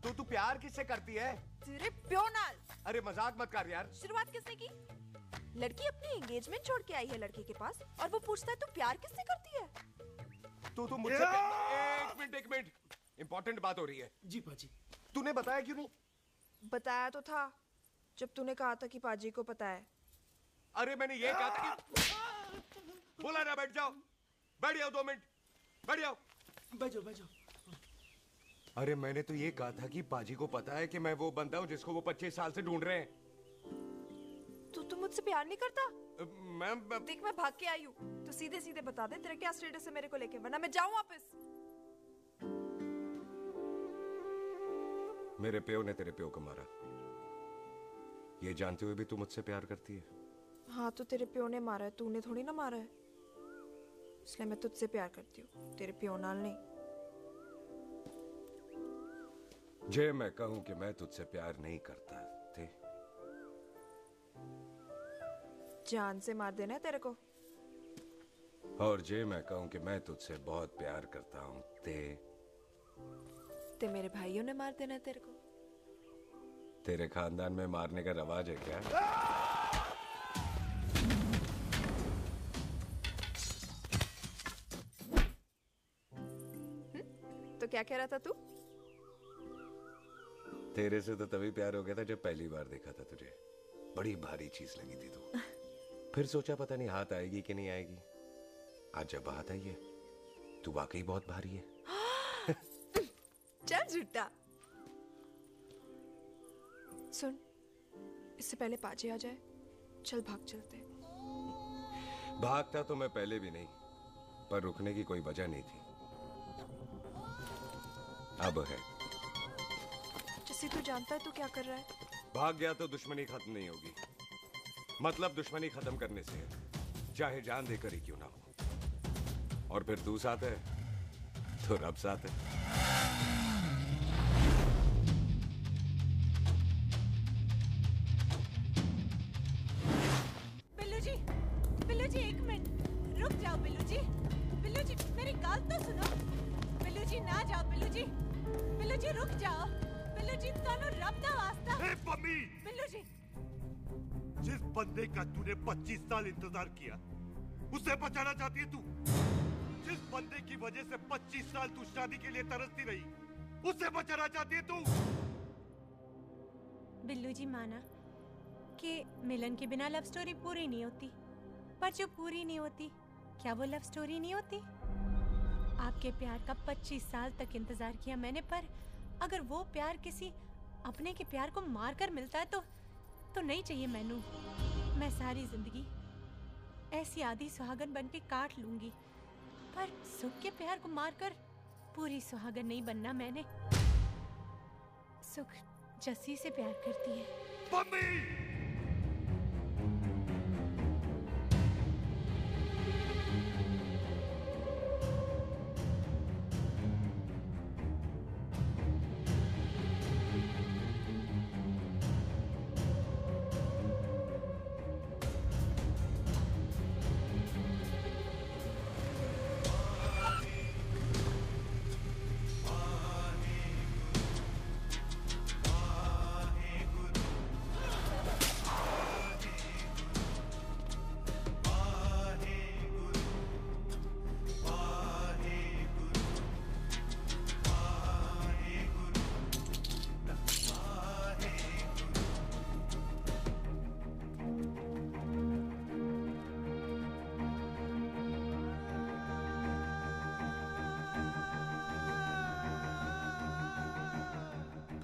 तो तू प्यार किससे करती है? तेरे प्यो नाल। अरे मजाक मत कर यार। शुरुआत किसने की? लड़की अपनी एंगेजमेंट छोड़ के आई है लड़के के पास और वो पूछता है तू प्यार किससे करती है? तो मुझसे एक मिनट इंपॉर्टेंट बात हो रही है। जी पाजी। तूने बताया क्यों नहीं? बताया तो था जब तूने कहा था कि पाजी को पता है। अरे मैंने ये कहा था कि बोला ना बैठ जाओ। बैठ जाओ 2 मिनट। बैठ जाओ। बैठ जाओ। अरे मैंने तो ये कहा था कि पाजी को पता है कि मैं वो बंदा हूँ जिसको वो 25 साल से ढूंढ रहे हैं। तो तू मुझसे प्यार नहीं करता? मैं देख मैं भाग के आई हूँ तो सीधे सीधे बता दे तेरा क्या स्टेटस है मेरे को लेके, वरना मैं जाऊँ वापस। मेरे प्यो ने तेरे प्यो को मारा, ये जानते हुए भी तू मुझसे प्यार करती है? हाँ तो तेरे प्यो ने मारा है, तूने थोड़ी ना मारा है, इसलिए मैं तुझसे प्यार करती हूँ, तेरे प्यो नाल नहीं। जे मैं कहूं कि मैं तुझसे प्यार नहीं करता थे, जान से मार देना है तेरे को। और जे मैं कहूं कि मैं तुझसे बहुत प्यार करता हूं ते मेरे भाइयों ने मार देना है तेरे को। तेरे खानदान में मारने का रवाज है क्या? तो क्या कह रहा था तू? तेरे से तो तभी प्यार हो गया था जब पहली बार देखा था तुझे, बड़ी भारी चीज लगी थी तू। फिर सोचा पता नहीं हाथ आएगी कि नहीं आएगी, आज जब हाथ आई है तू वाकई बहुत भारी है। चल झूठा। सुन, इससे पहले पाजी आ जाए, चल भाग चलते। भागता तो मैं पहले भी नहीं, पर रुकने की कोई वजह नहीं थी, अब है। जैसे तू जानता है तू क्या कर रहा है। भाग गया तो दुश्मनी खत्म नहीं होगी, मतलब दुश्मनी खत्म करने से चाहे जान देकर ही क्यों ना हो। और फिर तू साथ है तो रब साथ है। बिल्लू जी एक मिनट रुक जाओ। बिल्लू जी मेरी बात तो सुनो। बिल्लू जी ना जाओ। बिल्लू जी रुक जाओ। बिल्लू जी तानो रब दा वास्ता। ए पम्मी, बिल्लू जी, जिस बंदे का तूने 25 साल इंतजार किया उसे बचाना चाहती है तू? जिस बंदे की वजह से 25 साल तू शादी के लिए तरसती रही उसे बचाना चाहती है तू? बिल्लू जी माना कि मिलन के बिना लव स्टोरी पूरी नहीं होती, पर जो पूरी नहीं होती क्या वो लव स्टोरी नहीं होती? आपके प्यार का 25 साल तक इंतजार किया मैंने, पर अगर वो प्यार किसी अपने के प्यार को मारकर मिलता है तो नहीं चाहिए मैनू। मैं सारी जिंदगी ऐसी आधी सुहागन बन के काट लूंगी, पर सुख के प्यार को मारकर पूरी सुहागन नहीं बनना मैंने। सुख जस्सी से प्यार करती है। मम्मी!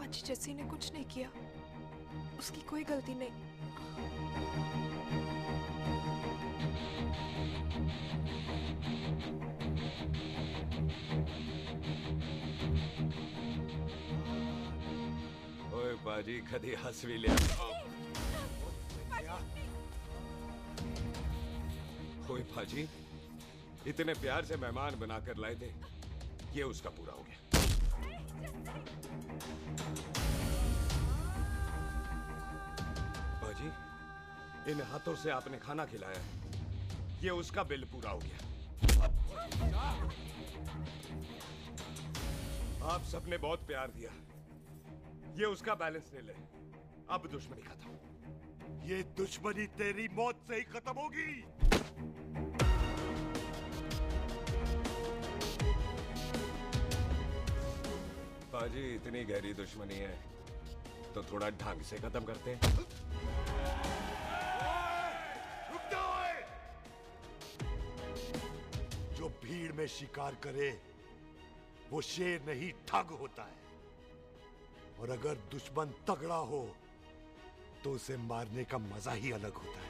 आज जस्सी ने कुछ नहीं किया, उसकी कोई गलती नहीं। ओए बाजी कदी हंस भी लिया। ओए बाजी इतने प्यार से मेहमान बनाकर लाए थे, ये उसका पूरा हो गया। बाजी इन हाथों से आपने खाना खिलाया है, ये उसका बिल पूरा हो गया। आप सबने बहुत प्यार दिया, ये उसका बैलेंस ले ले। अब दुश्मनी खत्म। ये दुश्मनी तेरी मौत से ही खत्म होगी। बाजी इतनी गहरी दुश्मनी है तो थोड़ा ढंग से खत्म करते हैं। रुक जाओ ओए! जो भीड़ में शिकार करे वो शेर नहीं ठग होता है, और अगर दुश्मन तगड़ा हो तो उसे मारने का मजा ही अलग होता है।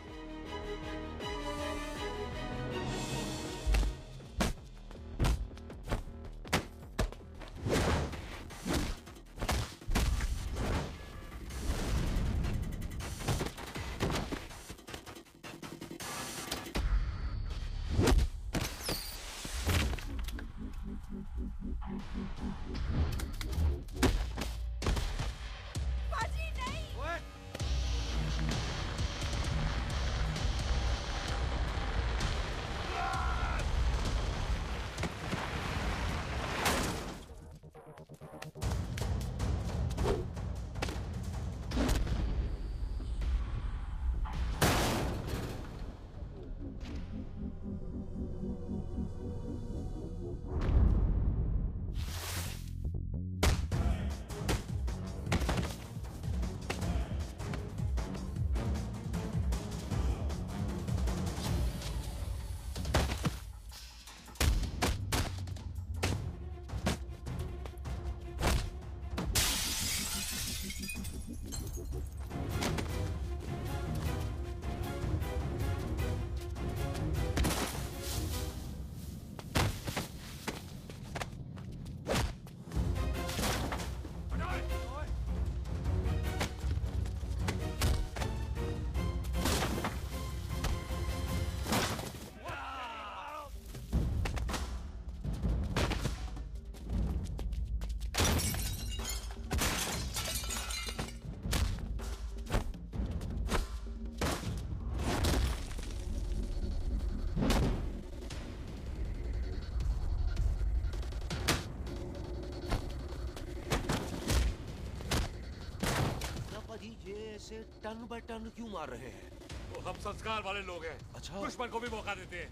ऐसे टन बाय टन क्यों मार रहे हैं? वो हम संस्कार वाले लोग हैं। अच्छा। दुश्मन को भी मौका देते हैं।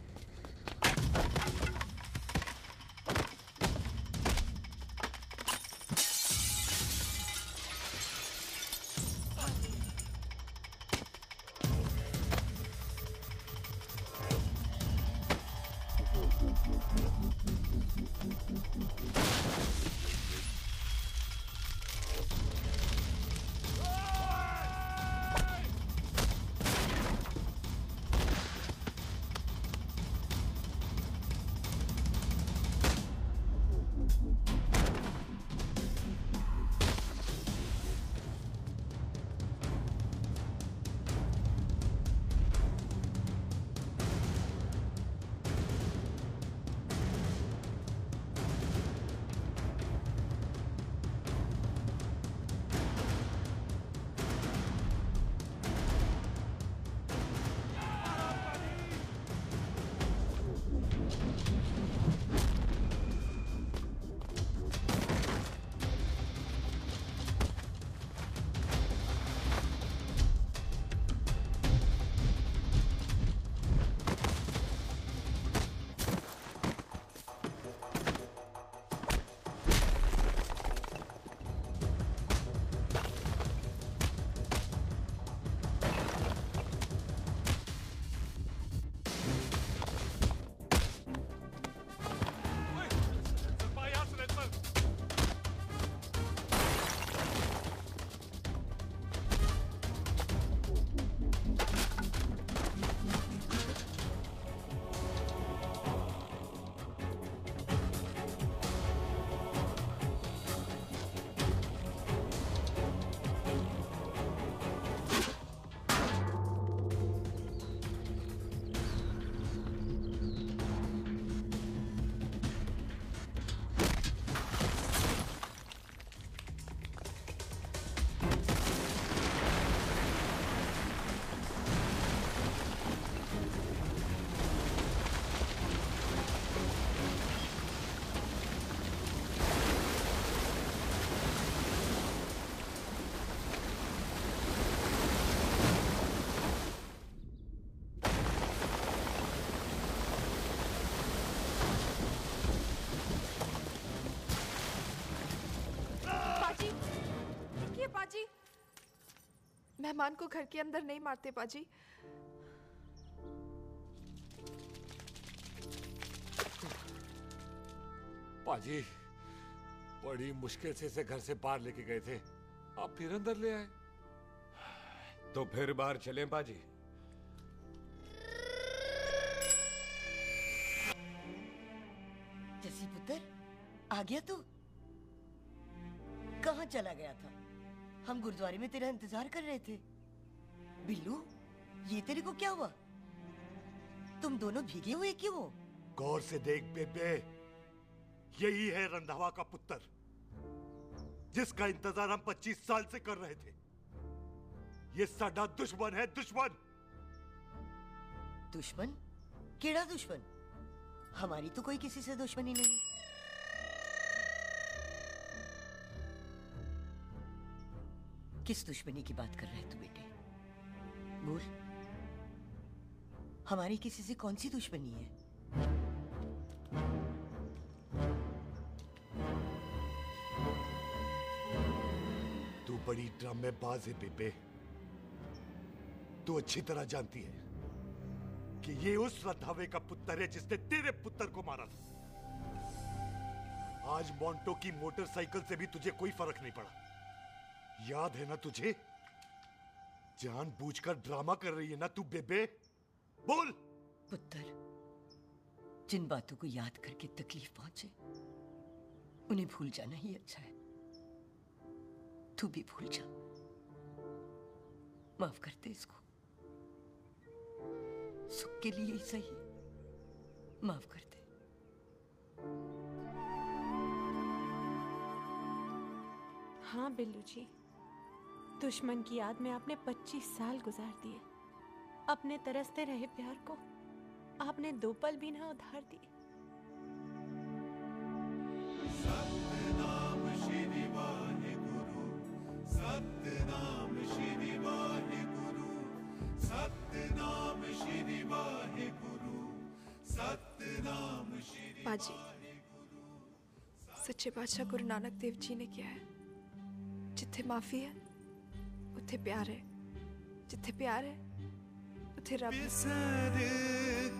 मेहमान को घर के अंदर नहीं मारते पाजी। पाजी, बड़ी मुश्किल से इसे घर से बाहर लेके गए थे, आप फिर अंदर ले आए। तो फिर बाहर चलें पाजी। जसी पुत्र, आ गया तू? कहाँ चला गया था? हम गुरुद्वारे में तेरा इंतजार कर रहे थे। बिल्लू, ये तेरे को क्या हुआ? तुम दोनों भीगे हुए क्यों हो? गौर से देख बेबे, यही है रंधावा का पुत्र, जिसका इंतजार हम 25 साल से कर रहे थे। ये साडा दुश्मन है, दुश्मन। दुश्मन? केड़ा दुश्मन? हमारी तो कोई किसी से दुश्मनी नहीं। किस दुश्मनी की बात कर रहे तू बेटे? बोल, हमारी किसी से कौन सी दुश्मनी है? तू बड़ी ड्रामेबाज है बेबे। तू अच्छी तरह जानती है कि ये उस रंधावे का पुत्र है जिसने तेरे पुत्र को मारा था। आज मोंटो की मोटरसाइकिल से भी तुझे कोई फर्क नहीं पड़ा। याद है ना तुझे? जानबूझकर ड्रामा कर रही है ना तू बेबे? बोल। पुत्र, जिन बातों को याद करके तकलीफ पहुंचे, उन्हें भूल जाना ही अच्छा है। तू भी भूल जा। माफ कर दे इसको। सुख के लिए ही सही, माफ कर दे। हाँ बिल्लू जी, दुश्मन की याद में आपने 25 साल गुजार दिए। अपने तरसते रहे प्यार को आपने 2 पल भी ना उधार दिए। सतनाम श्री वाहेगुरु, सतनाम श्री वाहेगुरु, सतनाम श्री वाहेगुरु, सतनाम श्री। पाजी, सच्चे बादशाह गुरु नानक देव जी ने किया है, जिथे माफी है उथे प्यार है, जिथे प्यार है उथे रब। बिसर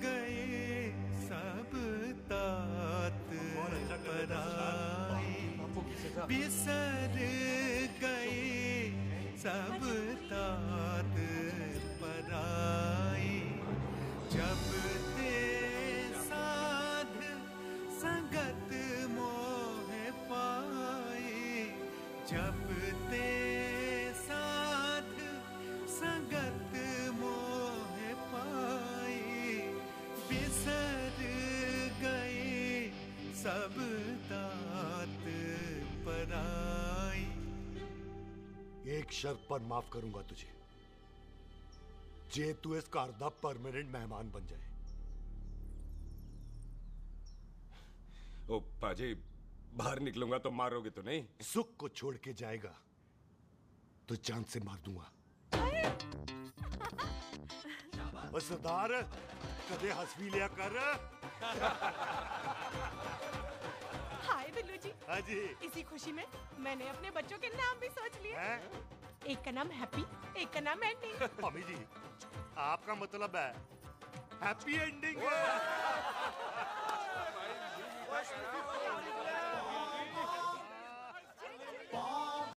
गए सब तात पराई, बिसर गए सब तात पराई। जब ते साध संगत मोह पाई, जब ते साध संगत मोह पाई, बिसर गए सब तात पराई। एक शर्त पर माफ करूंगा तुझे, जे तू इस घर दा परमानेंट मेहमान बन जाए। ओ पाजी, बाहर निकलूंगा तो मारोगे तो नहीं? सुख को छोड़ के जाएगा तो जान से मार दूंगा। ओ सरदार, कदे हंस भी लिया कर। हाय बिल्लू जी। हाँ जी। इसी खुशी में मैंने अपने बच्चों के नाम भी सोच लिए। एक का नाम हैप्पी, एक का नाम एंडिंग। मम्मी जी, आपका मतलब है हैप्पी एंडिंग।